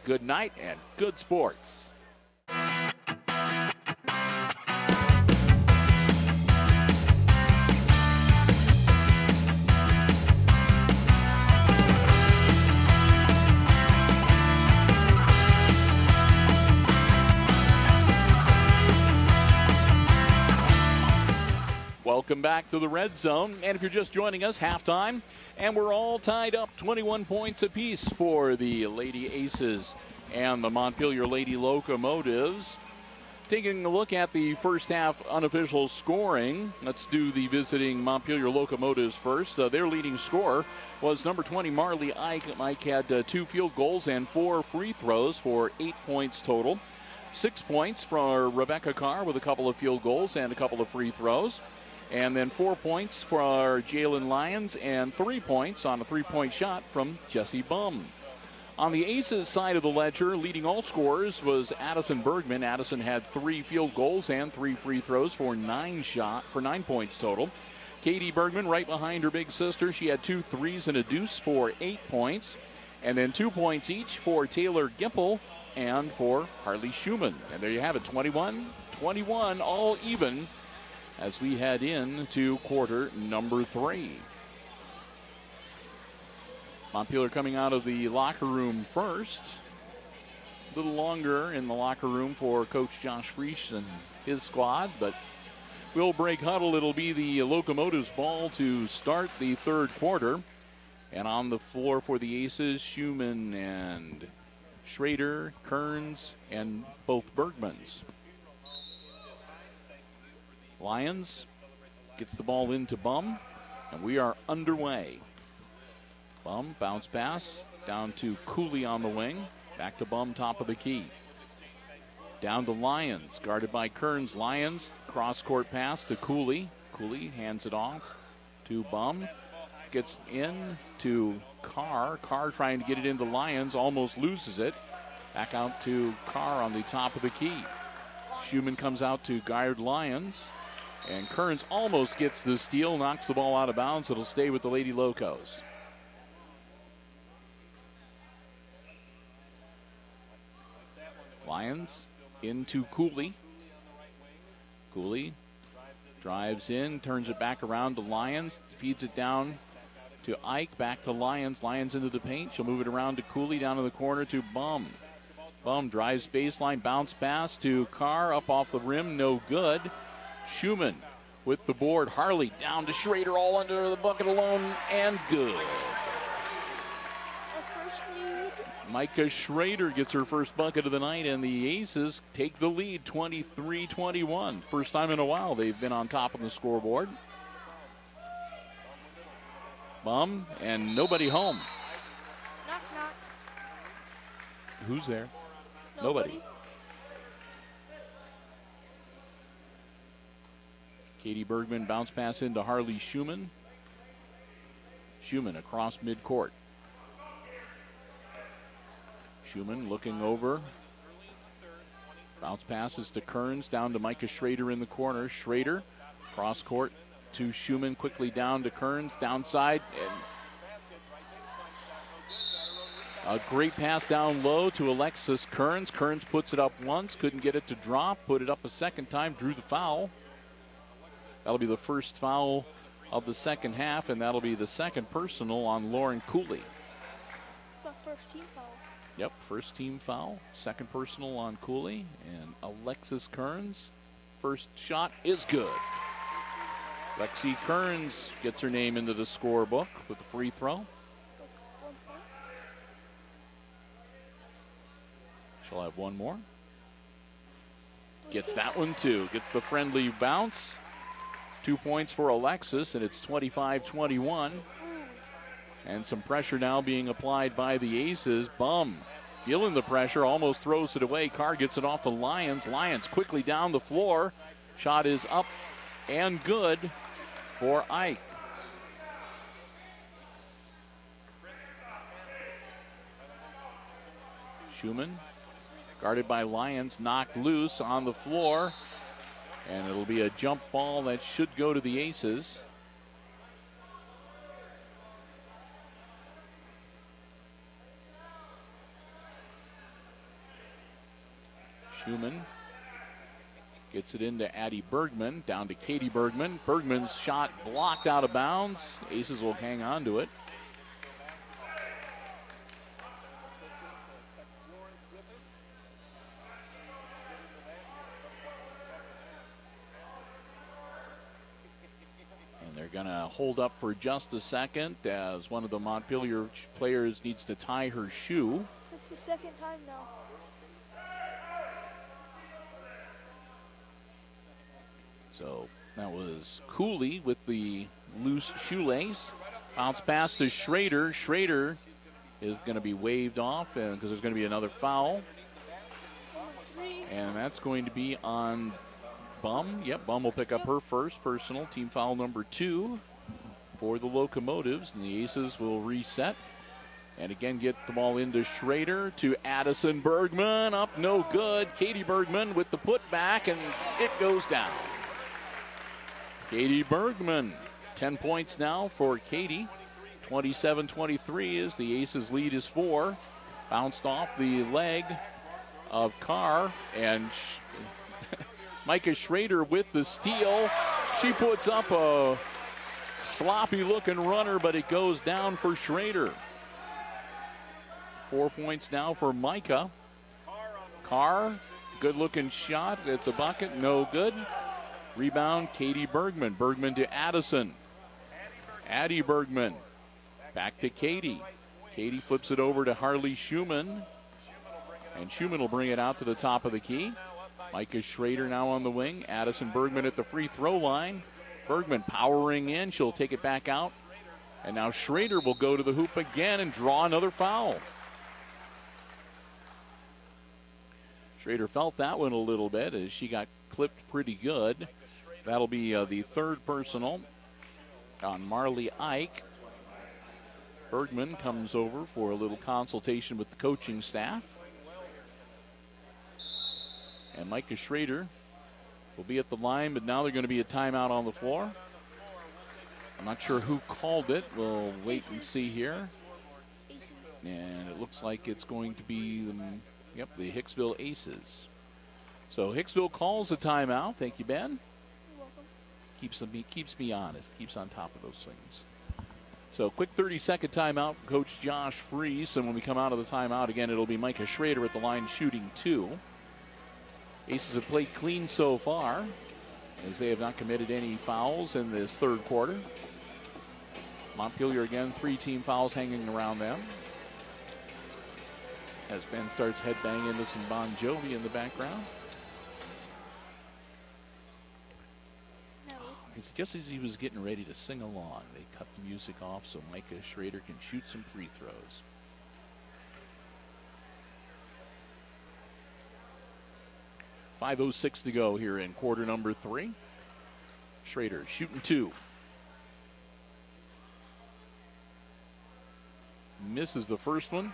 Speaker 1: good night and good sports. Welcome back to the Red Zone. And if you're just joining us, halftime. And we're all tied up 21 points apiece for the Lady Aces and the Montpelier Lady Locomotives. Taking a look at the first half unofficial scoring, let's do the visiting Montpelier Locomotives first. Their leading scorer was number 20, Marley Ike. Ike had 2 field goals and 4 free throws for 8 points total. 6 points for Rebecca Carr with a couple of field goals and a couple of free throws. And then 4 points for Jalen Lyons and 3 points on a 3-point shot from Jesse Bum. On the Aces side of the ledger, leading all scorers was Addison Bergman. Addison had 3 field goals and 3 free throws for 9 points total. Katie Bergman right behind her big sister. She had 2 threes and a deuce for 8 points. And then 2 points each for Taylor Gipple and for Harley Schumann. And there you have it, 21-21, all even, as we head into quarter number 3. Montpelier coming out of the locker room first. A little longer in the locker room for Coach Josh Frisch and his squad, but we'll break huddle. It'll be the Locomotives ball to start the third quarter. And on the floor for the Aces, Schumann and Schrader, Kearns, and both Bergmans. Lyons gets the ball into Bum, and we are underway. Bum, bounce pass, down to Cooley on the wing. Back to Bum, top of the key. Down to Lyons, guarded by Kearns. Lyons, cross-court pass to Cooley. Cooley hands it off to Bum. Gets in to Carr. Carr trying to get it into Lyons, almost loses it. Back out to Carr on the top of the key. Schumann comes out to guard Lyons. And Kearns almost gets the steal, knocks the ball out of bounds. It'll stay with the Lady Locos. Lyons into Cooley. Cooley drives in, turns it back around to Lyons, feeds it down to Ike, back to Lyons. Lyons into the paint. She'll move it around to Cooley, down to the corner to Bum. Bum drives baseline, bounce pass to Carr, up off the rim, no good. Schumann with the board. Harley down to Schrader, all under the bucket alone, and good.
Speaker 2: Our first lead.
Speaker 1: Micah Schrader gets her first bucket of the night, and the Aces take the lead 23-21. First time in a while they've been on top of the scoreboard. Bum, and nobody home.
Speaker 2: Knock, knock.
Speaker 1: Who's there? Nobody. Katie Bergman bounce pass into Harley Schumann. Schumann across midcourt. Schumann looking over. Bounce passes to Kearns, down to Micah Schrader in the corner. Schrader cross court to Schumann, quickly down to Kearns, downside. And a great pass down low to Alexis Kearns. Kearns puts it up once, couldn't get it to drop, put it up a second time, drew the foul. That'll be the first foul of the second half, and that'll be the second personal on Lauren Cooley.
Speaker 2: First team foul.
Speaker 1: Yep, first team foul, second personal on Cooley, and Alexis Kearns. First shot is good. Lexi Kearns gets her name into the scorebook with a free throw. She'll have one more. Gets that one too. Gets the friendly bounce. 2 points for Alexis, and it's 25-21. And some pressure now being applied by the Aces. Bum feeling the pressure, almost throws it away. Carr gets it off to Lyons. Lyons quickly down the floor. Shot is up and good for Ike. Schumann, guarded by Lyons, knocked loose on the floor. And it'll be a jump ball that should go to the Aces. Schumann gets it into Addie Bergman, down to Katie Bergman. Bergman's shot blocked out of bounds. Aces will hang on to it. And they're going to hold up for just a second as one of the Montpelier players needs to tie her shoe.
Speaker 2: That's the second time now.
Speaker 1: So that was Cooley with the loose shoelace. Bounce pass to Schrader. Schrader is going to be waved off because there's going to be another foul. And that's going to be on Bum. Yep, Bum will pick up her first personal. Team foul number 2 for the Locomotives. And the Aces will reset. And again, get the ball into Schrader to Addison Bergman. Up, no good. Katie Bergman with the putback, and it goes down. Katie Bergman, 10 points now for Katie. 27-23 is the Aces' lead is 4. Bounced off the leg of Carr, and Micah Schrader with the steal. She puts up a sloppy-looking runner, but it goes down for Schrader. 4 points now for Micah. Carr, good-looking shot at the bucket, no good. Rebound, Katie Bergman. Bergman to Addison. Addie Bergman. Back to Katie. Katie flips it over to Harley Schumann. And Schumann will bring it out to the top of the key. Micah Schrader now on the wing. Addison Bergman at the free throw line. Bergman powering in. She'll take it back out. And now Schrader will go to the hoop again and draw another foul. Schrader felt that one a little bit as she got clipped pretty good. That'll be the third personal on Marley Ike. Bergman comes over for a little consultation with the coaching staff. And Micah Schrader will be at the line, but now they're going to be a timeout on the floor. I'm not sure who called it. We'll wait and see here. And it looks like it's going to be the Hicksville Aces. So Hicksville calls a timeout. Thank you, Ben. Keeps me honest, keeps on top of those things. So quick 30-second timeout from Coach Josh Freese. And when we come out of the timeout, again, it'll be Micah Schrader at the line shooting 2. Aces have played clean so far as they have not committed any fouls in this third quarter. Montpelier again, 3 team fouls hanging around them. As Ben starts headbanging into some Bon Jovi in the background. It's just as he was getting ready to sing along, they cut the music off so Micah Schrader can shoot some free throws. .506 to go here in quarter number 3. Schrader shooting 2. Misses the first one.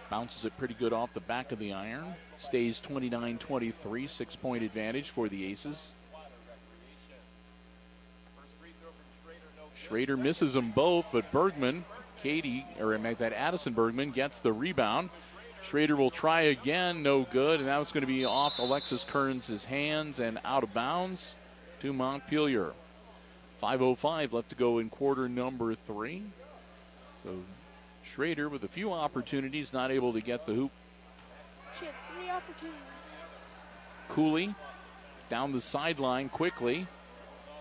Speaker 1: Bounces it pretty good off the back of the iron. Stays 29-23, 6-point advantage for the Aces. Schrader misses them both, but Bergman, Addison Bergman gets the rebound. Schrader will try again, no good, and now it's going to be off Alexis Kearns' hands and out of bounds to Montpelier. 5:05 left to go in quarter number 3. So Schrader with a few opportunities, not able to get the hoop.
Speaker 2: She had 3 opportunities.
Speaker 1: Cooley down the sideline quickly.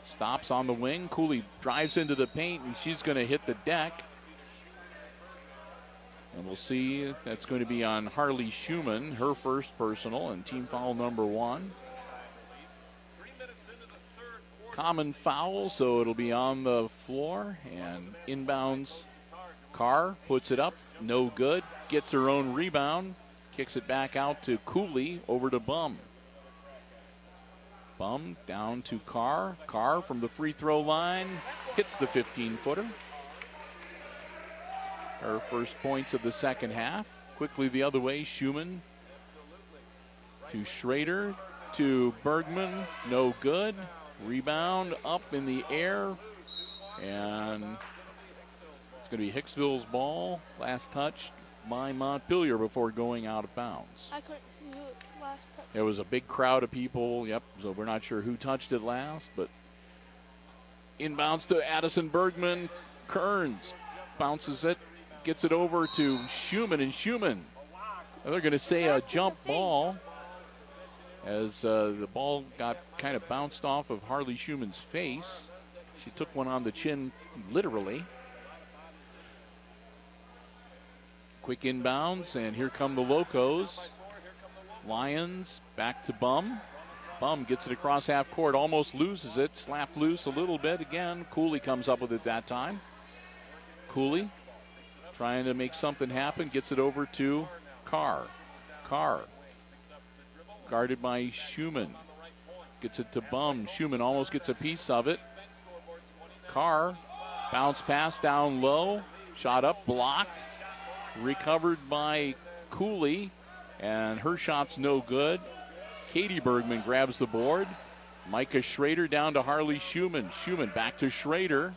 Speaker 1: Stops on the wing. Cooley drives into the paint, and she's going to hit the deck. And we'll see. That's going to be on Harley Schumann, her first personal, and team foul number 1. common foul, so it'll be on the floor. And inbounds, Carr puts it up, no good. Gets her own rebound, kicks it back out to Cooley, over to Bum. Bum down to Carr. Carr from the free throw line hits the 15-footer. Her first points of the second half. Quickly the other way, Schumann to Schrader to Bergman, no good. Rebound up in the air, and it's going to be Hicksville's ball. Last touch by Montpelier before going out of bounds.
Speaker 2: I couldn't see who last touched.
Speaker 1: There was a big crowd of people, yep, so we're not sure who touched it last, but inbounds to Addison Bergman. Kearns bounces it, gets it over to Schumann, and Schumann, they're going to say a jump ball, as the ball got kind of bounced off of Harley Schumann's face. She took one on the chin, literally. Quick inbounds, and here come the Locos. Lions back to Bum. Bum gets it across half court, almost loses it, slapped loose a little bit again. Cooley comes up with it that time. Cooley trying to make something happen, gets it over to Carr. Carr guarded by Schumann. Gets it to Bum. Schumann almost gets a piece of it. Carr, bounce pass down low. Shot up, blocked. Recovered by Cooley, and her shot's no good. Katie Bergman grabs the board. Micah Schrader down to Harley Schumann. Schumann back to Schrader.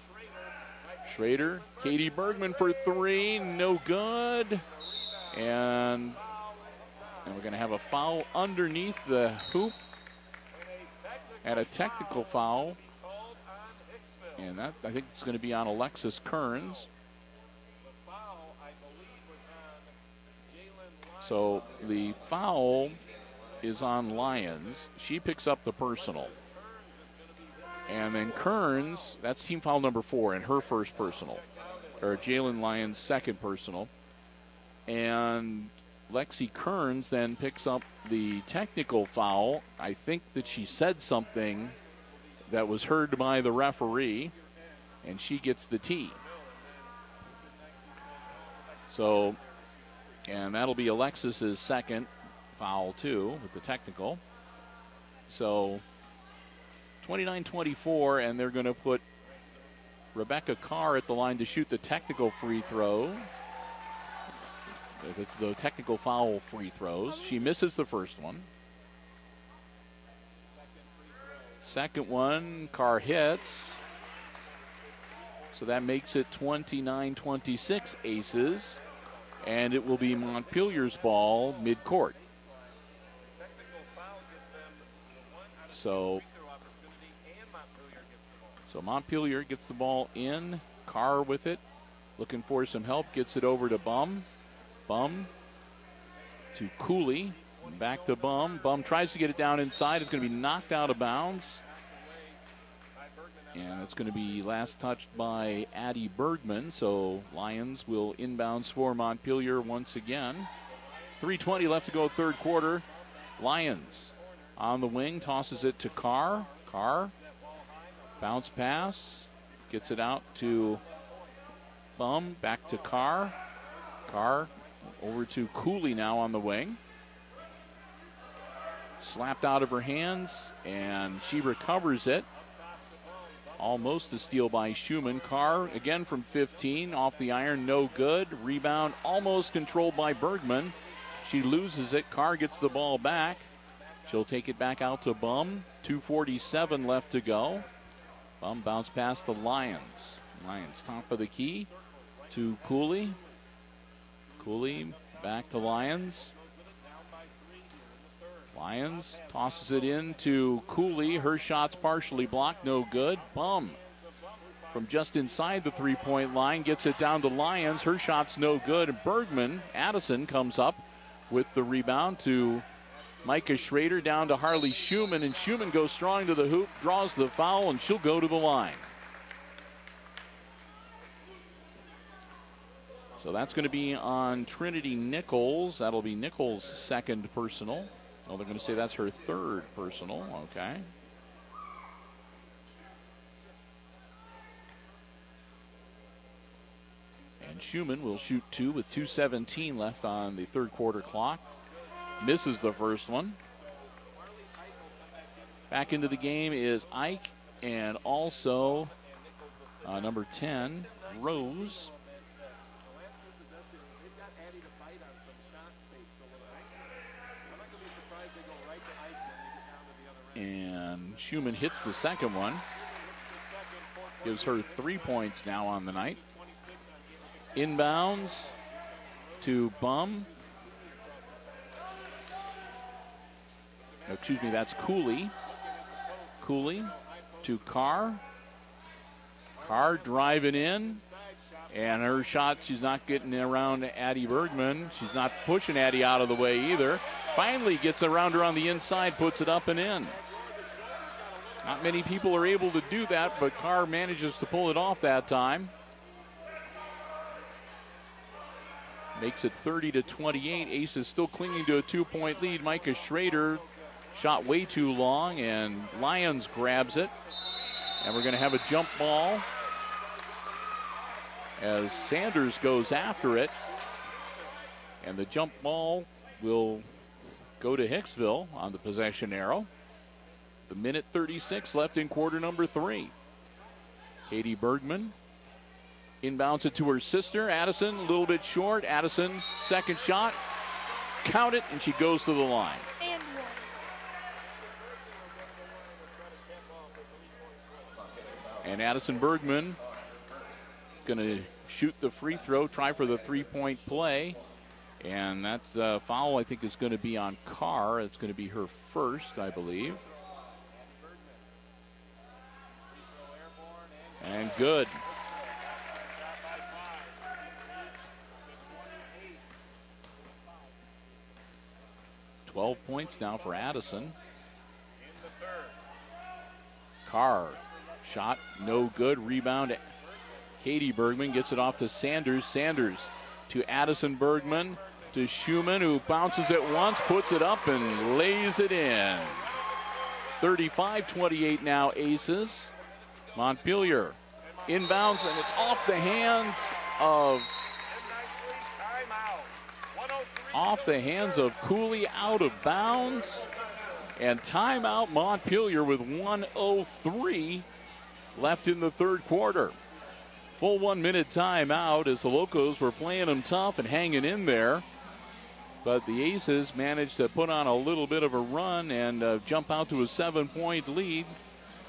Speaker 1: Schrader, Katie Bergman for three, no good. And we're going to have a foul underneath the hoop and a technical foul. And that, I think, it's going to be on Alexis Kearns. So the foul is on Lyons. She picks up the personal. And then Kearns, that's team foul number 4 and her first personal. Or Jalen Lyons' second personal. And Lexi Kearns then picks up the technical foul. I think that she said something that was heard by the referee, and she gets the tee. So, and that'll be Alexis's second foul too with the technical. So 29-24, and they're going to put Rebecca Carr at the line to shoot the technical free throw. It's the technical foul free throws. She misses the first one. Second one, Carr hits. So that makes it 29-26 Aces. And it will be Montpelier's ball mid-court. So Montpelier gets the ball in. Carr with it. Looking for some help. Gets it over to Bum. Bum to Cooley. Back to Bum. Bum tries to get it down inside. It's going to be knocked out of bounds. And it's going to be last touched by Addie Bergman. So Lions will inbounds for Montpelier once again. 3:20 left to go third quarter. Lions on the wing. Tosses it to Carr. Carr. Bounce pass. Gets it out to Bum. Back to Carr. Carr over to Cooley now on the wing. Slapped out of her hands, and she recovers it. Almost a steal by Schumann. Carr again from 15, off the iron, no good. Rebound almost controlled by Bergman. She loses it. Carr gets the ball back. She'll take it back out to Bum. 2:47 left to go. Bum bounce past the Lions. Lions top of the key to Cooley. Cooley back to Lions. Lions tosses it in to Cooley. Her shot's partially blocked, no good. Bum from just inside the three-point line gets it down to Lions. Her shot's no good. And Bergman, Addison, comes up with the rebound to Micah Schrader, down to Harley Schumann, and Schumann goes strong to the hoop, draws the foul, and she'll go to the line. So that's going to be on Trinity Nichols. That'll be Nichols' second personal. Oh, they're going to say that's her third personal. Okay. And Schumann will shoot 2 with 2:17 left on the third quarter clock. Misses the first one. Back into the game is Ike and also number 10, Rose. And Schumann hits the second one. Gives her 3 points now on the night. Inbounds to Bum. Excuse me, that's Cooley. Cooley to Carr. Carr driving in. And her shot, she's not getting around Addie Bergman. She's not pushing Addie out of the way either. Finally gets around her on the inside, puts it up and in. Not many people are able to do that, but Carr manages to pull it off that time. Makes it 30-28. Ace is still clinging to a 2-point lead. Micah Schrader shot way too long, and Lyons grabs it. And we're going to have a jump ball as Sanders goes after it. And the jump ball will go to Hicksville on the possession arrow. The minute 36 left in quarter number 3. Katie Bergman inbounds it to her sister, Addison, a little bit short. Addison, second shot. Count it, and she goes to the line.
Speaker 2: And one.
Speaker 1: And Addison Bergman going to shoot the free throw, try for the 3-point play. And that's a foul, I think, is going to be on Carr. It's going to be her first, I believe. And good. $12 points now for Addison. Carr, shot no good. Rebound. Katie Bergman gets it off to Sanders. Sanders to Addison Bergman to Schumann, who bounces it once, puts it up, and lays it in. 35-28 now, Aces. Montpelier inbounds, and it's off the hands of Cooley, out of bounds. And timeout Montpelier with 1:03 left in the third quarter. Full 1 minute timeout as the Locos were playing them tough and hanging in there. But the Aces managed to put on a little bit of a run and jump out to a 7-point lead.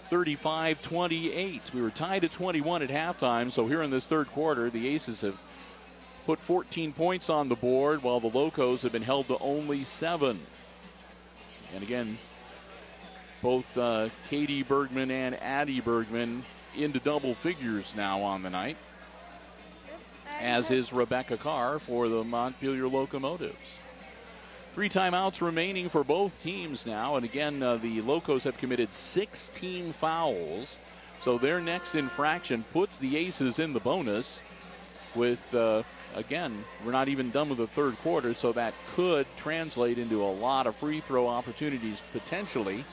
Speaker 1: 35-28. We were tied at 21 at halftime, so here in this third quarter, the Aces have put 14 points on the board, while the Locos have been held to only 7. And again, both Katie Bergman and Addie Bergman into double figures now on the night, as is Rebecca Carr for the Montpelier Locomotives. 3 timeouts remaining for both teams now. And again, the Locos have committed 6 team fouls. So their next infraction puts the Aces in the bonus with, again, we're not even done with the third quarter. So that could translate into a lot of free throw opportunities potentially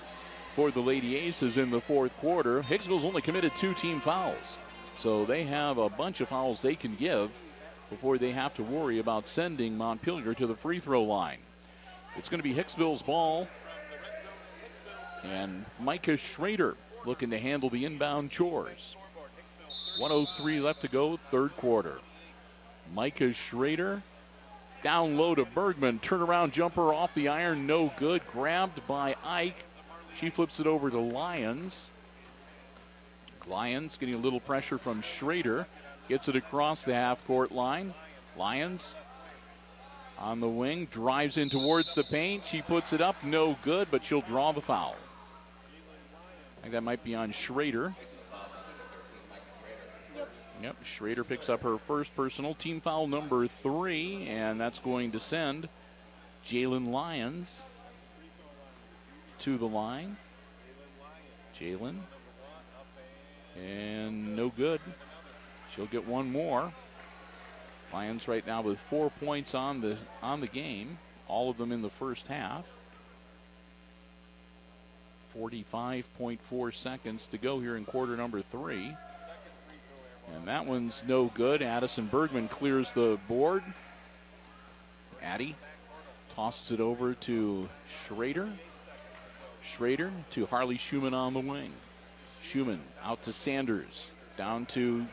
Speaker 1: for the Lady Aces in the fourth quarter. Hicksville's only committed 2 team fouls. So they have a bunch of fouls they can give before they have to worry about sending Montpelier to the free throw line. It's going to be Hicksville's ball. And Micah Schrader looking to handle the inbound chores. 1:03 left to go, third quarter. Micah Schrader down low to Bergman. Turnaround jumper off the iron, no good. Grabbed by Ike. She flips it over to Lyons. Lyons getting a little pressure from Schrader. Gets it across the half-court line. Lyons on the wing, drives in towards the paint. She puts it up, no good, but she'll draw the foul. I think that might be on Schrader. Yep, Schrader picks up her first personal, team foul number 3, and that's going to send Jalen Lyons to the line. Jalen, and no good. She'll get one more. Lions right now with 4 points on the game, all of them in the first half. 45.4 seconds to go here in quarter number 3. And that one's no good. Addison Bergman clears the board. Addie tosses it over to Schrader. Schrader to Harley Schumann on the wing. Schumann out to Sanders. Down to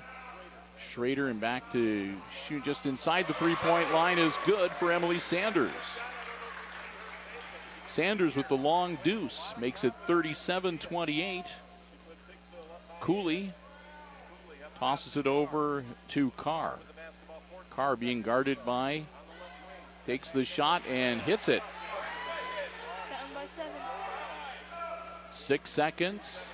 Speaker 1: Schrader and back to shoot just inside the three-point line is good for Emily Sanders. Sanders with the long deuce makes it 37-28. Cooley tosses it over to Carr. Carr being guarded by, takes the shot and hits it.
Speaker 2: Down by 7.
Speaker 1: 6 seconds.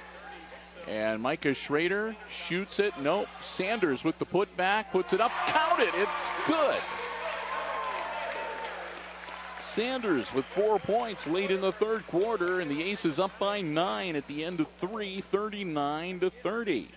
Speaker 1: And Micah Schrader shoots it. Nope. Sanders with the putback, puts it up. Count it. It's good. Sanders with 4 points late in the third quarter, and the Aces up by 9 at the end of 3, 39-30.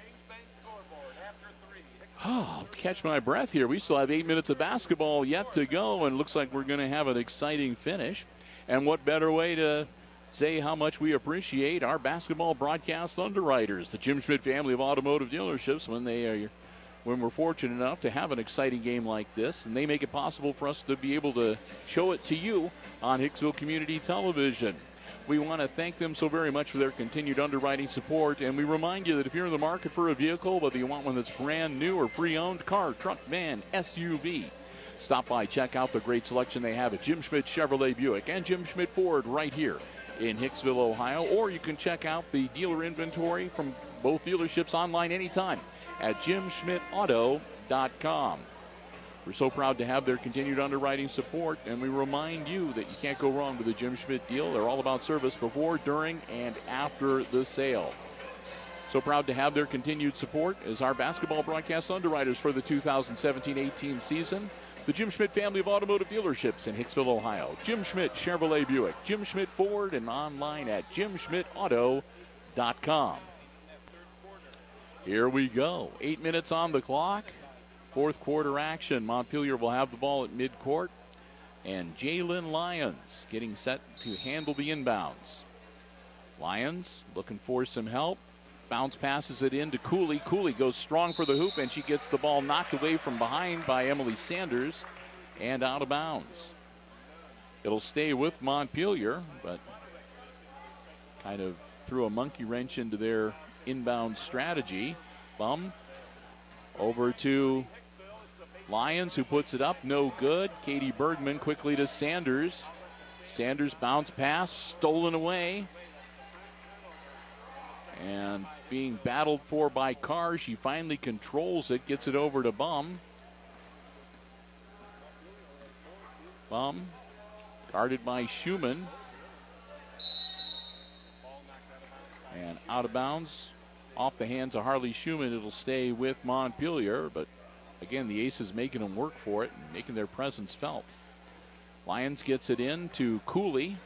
Speaker 1: I'll catch my breath here. We still have 8 minutes of basketball yet to go, and it looks like we're going to have an exciting finish. And what better way to say how much we appreciate our basketball broadcast underwriters, the Jim Schmidt family of automotive dealerships, when we're fortunate enough to have an exciting game like this, and they make it possible for us to be able to show it to you on Hicksville Community Television. We want to thank them so very much for their continued underwriting support, and we remind you that if you're in the market for a vehicle, whether you want one that's brand new or pre-owned, car, truck, van, SUV, stop by, check out the great selection they have at Jim Schmidt Chevrolet Buick and Jim Schmidt Ford right here in Hicksville, Ohio, or you can check out the dealer inventory from both dealerships online anytime at jimschmidtauto.com. We're so proud to have their continued underwriting support, and we remind you that you can't go wrong with a Jim Schmidt deal. They're all about service before, during, and after the sale. So proud to have their continued support as our basketball broadcast underwriters for the 2017-18 season. The Jim Schmidt family of automotive dealerships in Hicksville, Ohio. Jim Schmidt Chevrolet Buick, Jim Schmidt Ford, and online at jimschmidtauto.com. Here we go. 8 minutes on the clock. Fourth quarter action. Montpelier will have the ball at midcourt. And Jalen Lyons getting set to handle the inbounds. Lyons looking for some help. Bounce passes it in to Cooley. Cooley goes strong for the hoop, and she gets the ball knocked away from behind by Emily Sanders and out of bounds. It'll stay with Montpelier, but kind of threw a monkey wrench into their inbound strategy. Bum over to Lyons, who puts it up, no good. Katie Bergman quickly to Sanders. Sanders bounce pass, stolen away. And being battled for by Carr, she finally controls it, gets it over to Bum. Bum, guarded by Schumann. And out of bounds, off the hands of Harley Schumann. It'll stay with Montpelier, but again, the Aces making them work for it and making their presence felt. Lyons gets it in to Cooley.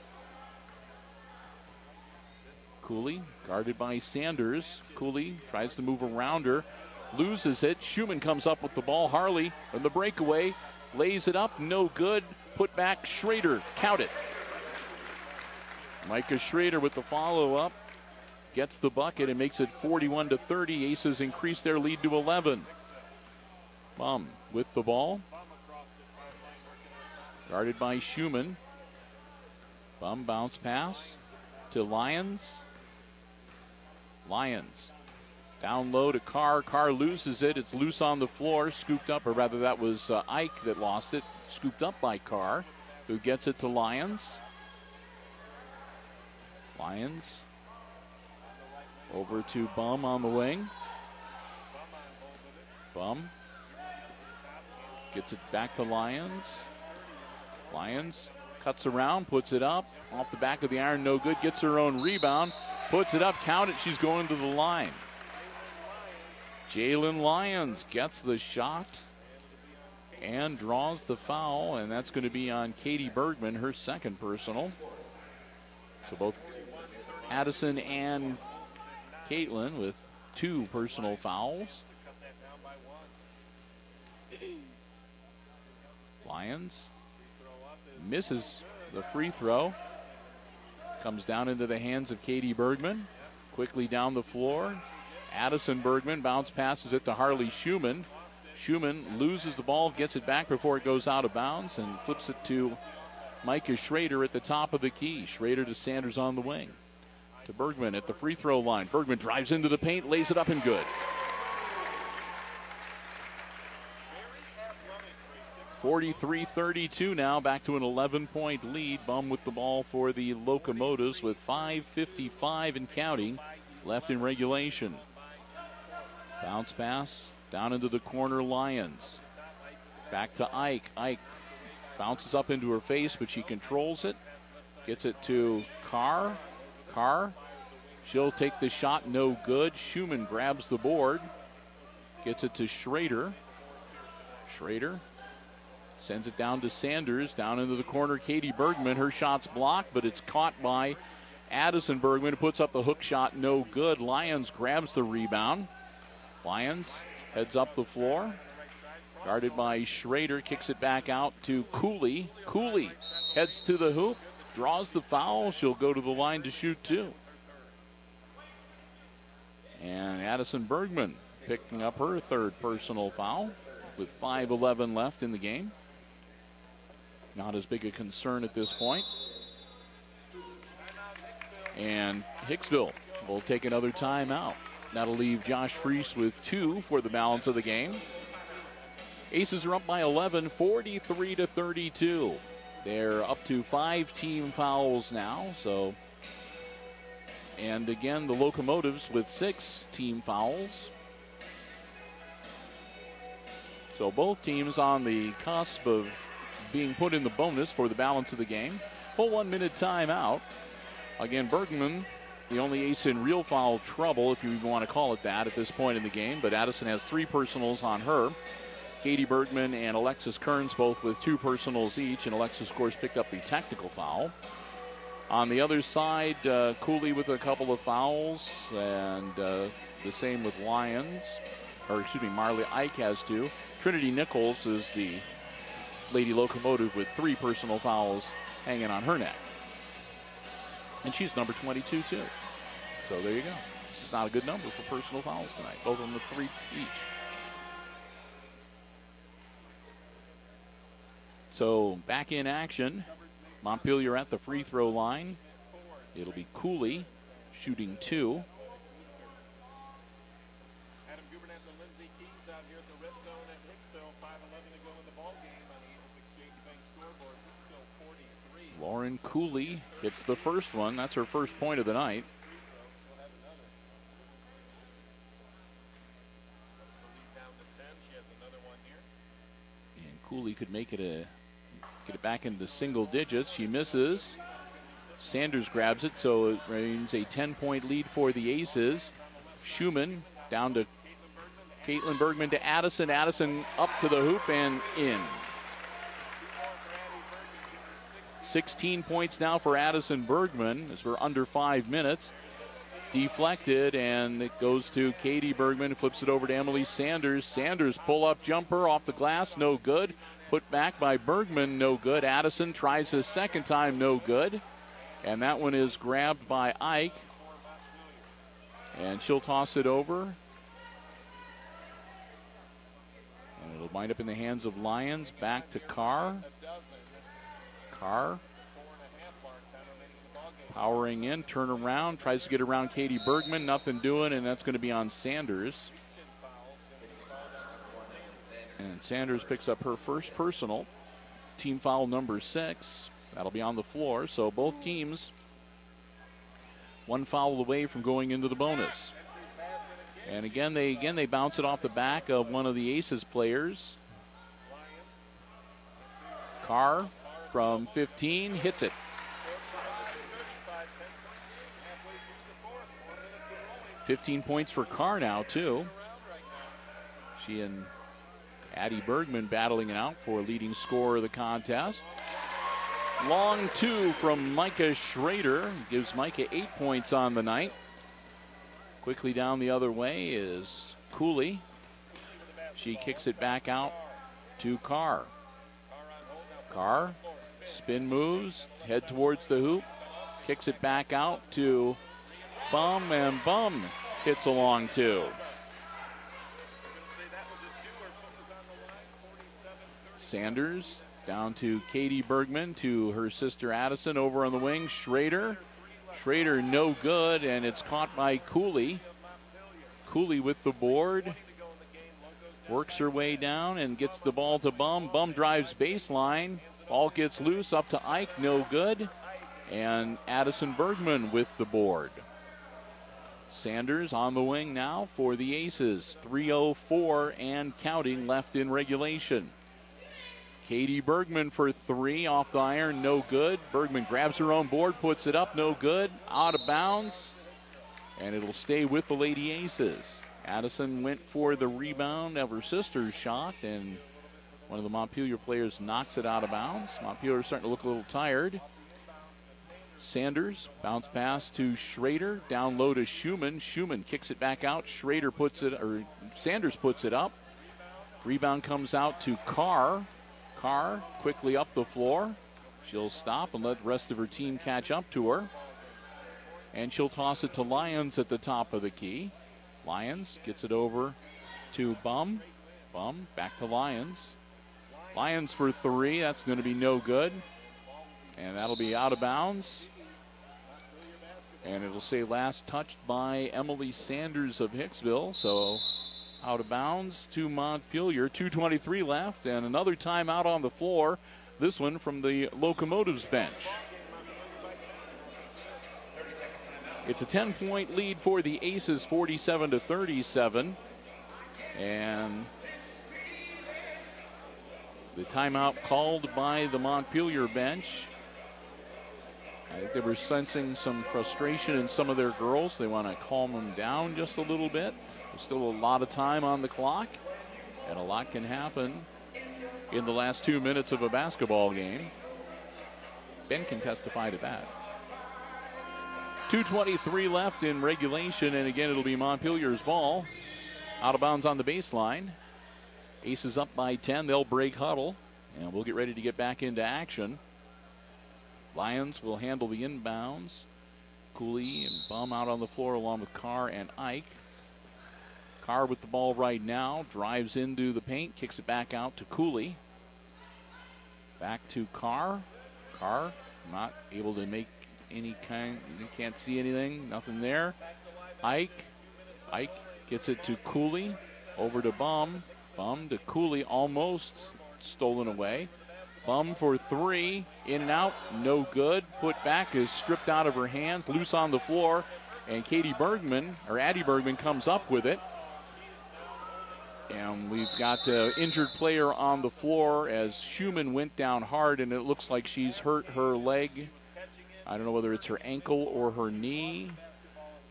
Speaker 1: Cooley, guarded by Sanders. Cooley tries to move around her, loses it. Schumann comes up with the ball. Harley on the breakaway, lays it up, no good. Put back, Schrader, count it. Micah Schrader with the follow-up, gets the bucket and makes it 41-30. Aces increase their lead to 11. Bum with the ball, guarded by Schumann. Bum bounce pass to Lyons. Lyons down low to Carr. Carr loses it. It's loose on the floor, scooped up, or rather that was Ike that lost it. Scooped up by Carr, who gets it to Lyons. Lyons over to Bum on the wing. Bum gets it back to Lyons. Lyons cuts around, puts it up. Off the back of the iron, no good. Gets her own rebound. Puts it up, count it, she's going to the line. Jalen Lyons gets the shot and draws the foul, and that's going to be on Katie Bergman, her second personal. So both Addison and Caitlin with 2 personal fouls. Lyons misses the free throw. Comes down into the hands of Katie Bergman. Quickly down the floor. Addison Bergman bounce passes it to Harley Schumann. Schumann loses the ball, gets it back before it goes out of bounds, and flips it to Micah Schrader at the top of the key. Schrader to Sanders on the wing. To Bergman at the free throw line. Bergman drives into the paint, lays it up and good. 43-32 now, back to an 11-point lead. Bum with the ball for the Locomotives with 5:55 and counting left in regulation. Bounce pass down into the corner, Lions. Back to Ike. Ike bounces up into her face, but she controls it. Gets it to Carr. Carr, she'll take the shot, no good. Schumann grabs the board. Gets it to Schrader. Schrader sends it down to Sanders, down into the corner. Katie Bergman, her shot's blocked, but it's caught by Addison Bergman, who puts up the hook shot, no good. Lyons grabs the rebound. Lyons heads up the floor, guarded by Schrader, kicks it back out to Cooley. Cooley heads to the hoop, draws the foul. She'll go to the line to shoot two. And Addison Bergman picking up her third personal foul with 5:11 left in the game. Not as big a concern at this point. And Hicksville will take another timeout. That'll leave Josh Freese with 2 for the balance of the game. Aces are up by 11, 43-32. They're up to 5 team fouls now. And again, the Locomotives with 6 team fouls. So both teams on the cusp of being put in the bonus for the balance of the game. Full 1 minute timeout. Again, Bergman, the only ace in real foul trouble, if you even want to call it that, at this point in the game. But Addison has 3 personals on her. Katie Bergman and Alexis Kearns both with 2 personals each. And Alexis, of course, picked up the technical foul. On the other side, Cooley with a couple of fouls. And the same with Lyons. Or, excuse me, Marley Ike has 2. Trinity Nichols is the Lady Locomotive with 3 personal fouls hanging on her neck. And she's number 22, too. So there you go. It's not a good number for personal fouls tonight. Both of them with 3 each. So back in action. Montpelier at the free throw line. It'll be Cooley shooting 2. Lauren Cooley hits the first one. That's her first point of the night. And Cooley could make it get it back into single digits. She misses. Sanders grabs it, so it remains a 10-point lead for the Aces. Schumann down to Caitlin Bergman to Addison. Addison up to the hoop and in. 16 points now for Addison Bergman as we're under 5 minutes. Deflected, and it goes to Katie Bergman, flips it over to Emily Sanders. Sanders pull-up jumper off the glass, no good. Put back by Bergman, no good. Addison tries a second time, no good. And that one is grabbed by Ike. And she'll toss it over. And it'll wind up in the hands of Lyons. Back to Carr. Carr powering in, turn around, tries to get around Katie Bergman, nothing doing, and that's going to be on Sanders. And Sanders picks up her first personal, team foul number 6. That'll be on the floor, so both teams 1 foul away from going into the bonus. And again they bounce it off the back of one of the Aces players. Carr from 15, hits it. 15 points for Carr now, too. She and Addie Bergman battling it out for leading scorer of the contest. Long 2 from Micah Schrader. Gives Micah 8 points on the night. Quickly down the other way is Cooley. She kicks it back out to Carr. Carr, spin moves, head towards the hoop, kicks it back out to Bum, and Bum hits along two. Sanders down to Katie Bergman, to her sister Addison over on the wing. Schrader no good, and it's caught by Cooley. Cooley with the board. Works her way down and gets the ball to Bum. Bum drives baseline. Ball gets loose up to Ike, no good. And Addison Bergman with the board. Sanders on the wing now for the Aces. 3:04 and counting left in regulation. Katie Bergman for three off the iron, no good. Bergman grabs her own board, puts it up, no good. Out of bounds, and it'll stay with the Lady Aces. Addison went for the rebound of her sister's shot, and one of the Montpelier players knocks it out of bounds. Montpelier is starting to look a little tired. Sanders, bounce pass to Schrader, down low to Schumann. Schumann kicks it back out. Sanders puts it up. Rebound comes out to Carr. Carr quickly up the floor. She'll stop and let the rest of her team catch up to her. And she'll toss it to Lyons at the top of the key. Lyons gets it over to Bum. Bum back to Lyons. Lyons for three. That's going to be no good. And that'll be out of bounds. And it'll say last touched by Emily Sanders of Hicksville. So out of bounds to Montpelier. 2:23 left, and another timeout on the floor. This one from the Locomotives bench. It's a 10-point lead for the Aces, 47-37. And the timeout called by the Montpelier bench. I think they were sensing some frustration in some of their girls. They want to calm them down just a little bit. There's still a lot of time on the clock, and a lot can happen in the last 2 minutes of a basketball game. Ben can testify to that. 2:23 left in regulation, and again it'll be Montpelier's ball. Out of bounds on the baseline. Aces up by 10. They'll break huddle, and we'll get ready to get back into action. Lyons will handle the inbounds. Cooley and Bum out on the floor along with Carr and Ike. Carr with the ball right now. Drives into the paint. Kicks it back out to Cooley. Back to Carr. Carr not able to make any kind. You can't see anything. Nothing there. Ike. Ike gets it to Cooley. Over to Bum. Bum to Cooley. Almost stolen away. Bum for three, in and out, no good. Put back is stripped out of her hands, loose on the floor, and Addie Bergman comes up with it. And we've got an injured player on the floor as Schumann went down hard, and it looks like she's hurt her leg. I don't know whether it's her ankle or her knee.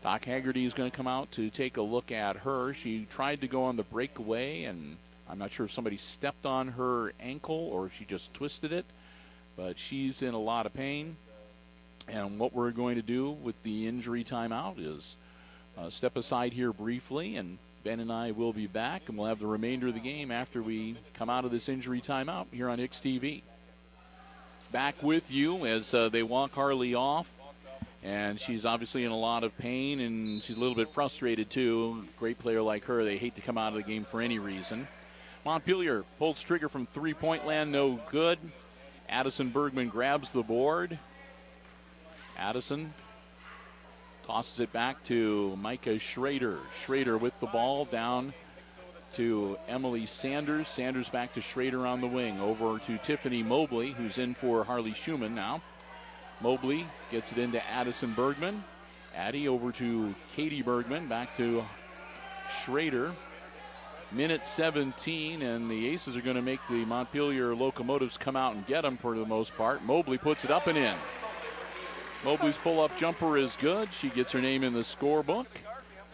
Speaker 1: Doc Haggerty is going to come out to take a look at her. She tried to go on the breakaway, and I'm not sure if somebody stepped on her ankle or if she just twisted it, but she's in a lot of pain. And what we're going to do with the injury timeout is step aside here briefly, and Ben and I will be back, and we'll have the remainder of the game after we come out of this injury timeout here on HIX-TV. Back with you as they walk Harley off, and she's obviously in a lot of pain, and she's a little bit frustrated too. Great player like her, they hate to come out of the game for any reason. Montpelier pulls trigger from three-point land, no good. Addison Bergman grabs the board. Addison tosses it back to Micah Schrader. Schrader with the ball down to Emily Sanders. Sanders back to Schrader on the wing. Over to Tiffany Mobley, who's in for Harley Schumann now. Mobley gets it into Addison Bergman. Addie over to Katie Bergman. Back to Schrader. Minute 17, and the Aces are going to make the Montpelier Locomotives come out and get them for the most part. Mobley puts it up and in. Mobley's pull-up jumper is good. She gets her name in the scorebook.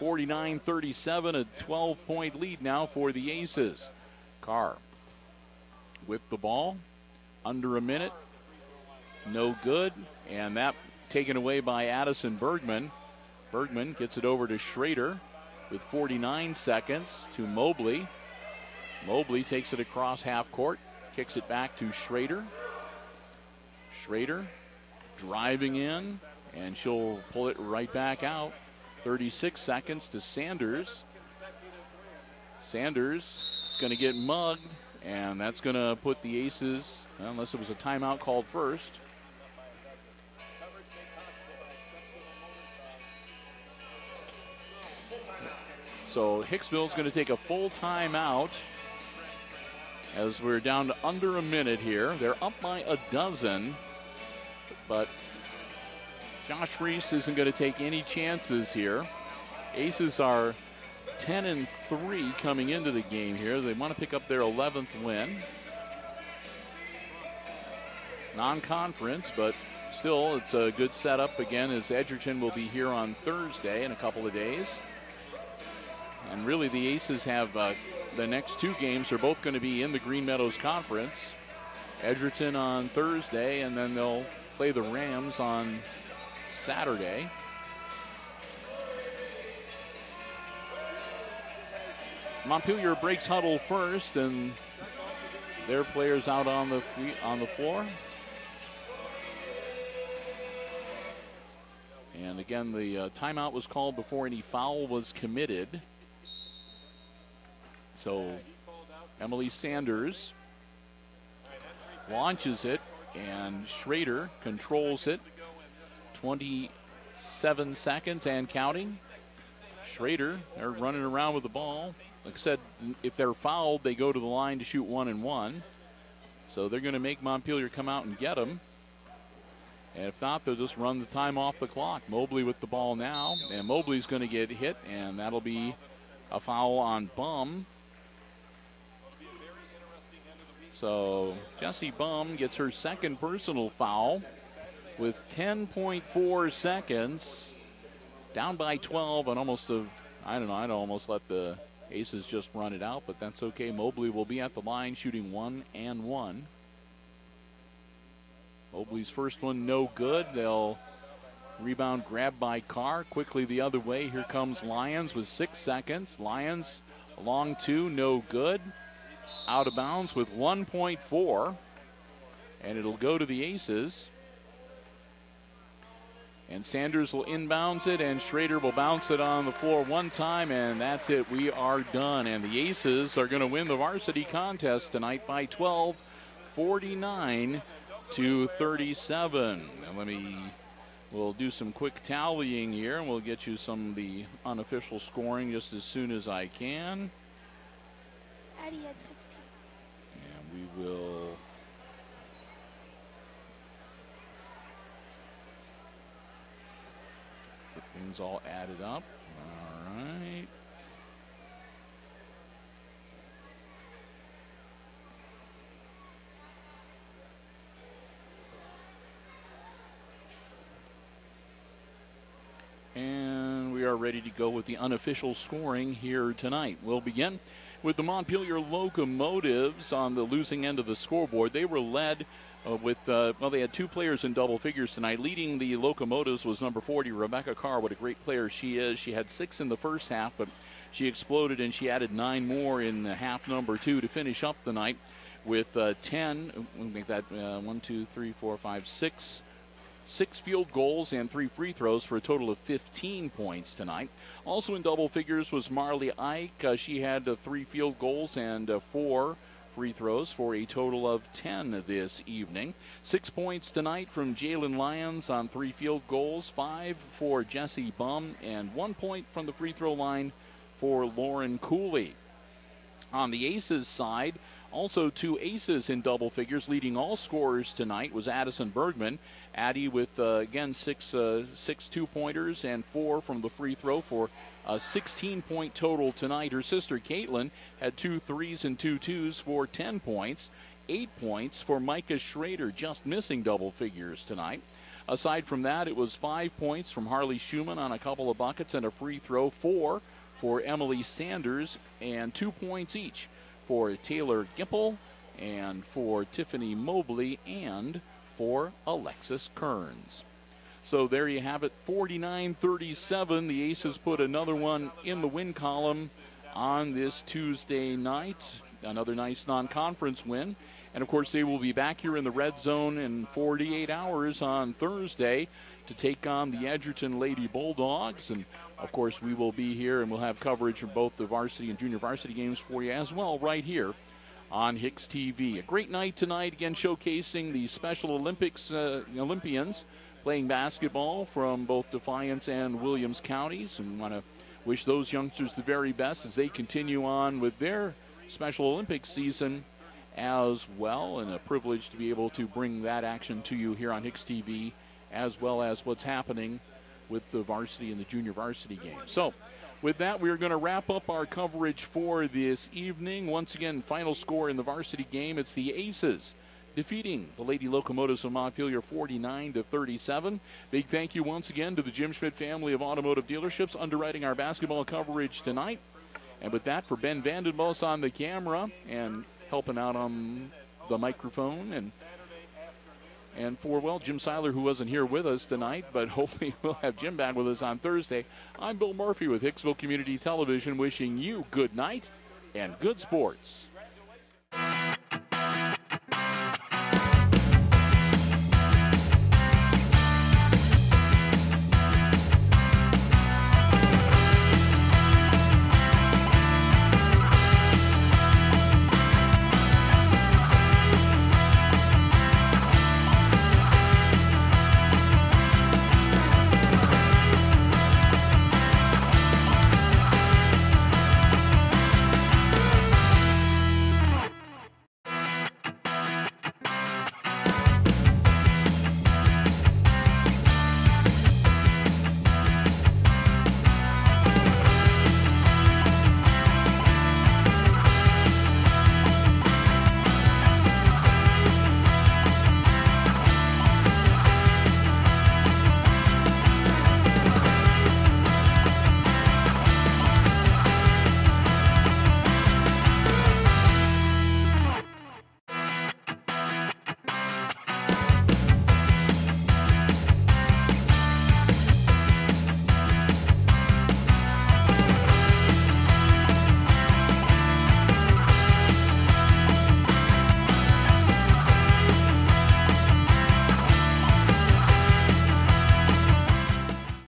Speaker 1: 49-37, a 12-point lead now for the Aces. Carr with the ball. Under a minute. No good. And that taken away by Addison Bergman. Bergman gets it over to Schrader with 49 seconds to Mobley. Mobley takes it across half court. Kicks it back to Schrader. Schrader driving in, and she'll pull it right back out. 36 seconds to Sanders. Sanders is going to get mugged, and that's going to put the Aces, unless it was a timeout called first. So Hicksville's going to take a full timeout as we're down to under a minute here. They're up by a dozen, but Josh Reese isn't going to take any chances here. Aces are 10-3 coming into the game here. They want to pick up their 11th win. Non-conference, but still it's a good setup again, as Edgerton will be here on Thursday in a couple of days. And really the Aces have the next two games are both going to be in the Green Meadows Conference. Edgerton on Thursday, and then they'll play the Rams on Saturday. Montpelier breaks huddle first, and their players out on the floor. And again, the timeout was called before any foul was committed. So Emily Sanders launches it, and Schrader controls it. 27 seconds and counting. Schrader, they're running around with the ball. Like I said, if they're fouled, they go to the line to shoot 1-1. So they're going to make Montpelier come out and get them. And if not, they'll just run the time off the clock. Mobley with the ball now, and Mobley's going to get hit, and that'll be a foul on Bum. So Jessie Bum gets her second personal foul with 10.4 seconds. Down by 12, and I'd almost let the Aces just run it out, but that's okay. Mobley will be at the line shooting 1-1. Mobley's first one no good. They'll rebound grabbed by Carr. Quickly the other way. Here comes Lyons with 6 seconds. Lyons long two, no good. Out of bounds with 1.4. And it'll go to the Aces. And Sanders will inbounds it, and Schrader will bounce it on the floor one time, and that's it. We are done. And the Aces are going to win the varsity contest tonight by 12, 49-37. And we'll do some quick tallying here, and we'll get you some of the unofficial scoring just as soon as I can.
Speaker 2: Addie had 16.
Speaker 1: And we will... get things all added up. All right. And we are ready to go with the unofficial scoring here tonight. We'll begin with the Montpelier Locomotives on the losing end of the scoreboard. They were led they had two players in double figures tonight. Leading the Locomotives was number 40, Rebecca Carr. What a great player she is. She had 6 in the first half, but she exploded, and she added 9 more in the half number 2 to finish up the night with 10. We'll make that 6 field goals and 3 free throws for a total of 15 points tonight. Also in double figures was Marley Ike. She had 3 field goals and 4 free throws for a total of 10 this evening. 6 points tonight from Jalen Lyons on 3 field goals, 5 for Jessie Bum, and 1 point from the free throw line for Lauren Cooley. On the Aces side, also 2 aces in double figures. Leading all scorers tonight was Addison Bergman. Addie with, again, 6 two-pointers and 4 from the free throw for a 16-point total tonight. Her sister Caitlin had 2 threes and 2 twos for 10 points. 8 points for Micah Schrader, just missing double figures tonight. Aside from that, it was 5 points from Harley Schumann on a couple of buckets and a free throw. 4 for Emily Sanders, and 2 points each for Taylor Gipple and for Tiffany Mobley and for Alexis Kearns. So there you have it, 49-37. The Aces put another one in the win column on this Tuesday night. Another nice non-conference win. And, of course, they will be back here in the red zone in 48 hours on Thursday to take on the Edgerton Lady Bulldogs. And Of course, we will be here and we'll have coverage from both the varsity and junior varsity games for you as well right here on HIX-TV. A great night tonight, again showcasing the Special Olympics Olympians playing basketball from both Defiance and Williams Counties. And want to wish those youngsters the very best as they continue on with their Special Olympics season as well. And a privilege to be able to bring that action to you here on HIX-TV, as well as what's happening with the varsity and the junior varsity game. So with that, we're going to wrap up our coverage for this evening. Once again, final score in the varsity game, it's the Aces defeating the Lady Locomotives of Montpelier 49-37. Big thank you once again to the Jim Schmidt family of automotive dealerships underwriting our basketball coverage tonight. And with that, for Ben Vandenbos on the camera and helping out on the microphone, and for, well, Jim Seiler, who wasn't here with us tonight, but hopefully we'll have Jim back with us on Thursday. I'm Bill Murphy with Hicksville Community Television, wishing you good night and good sports.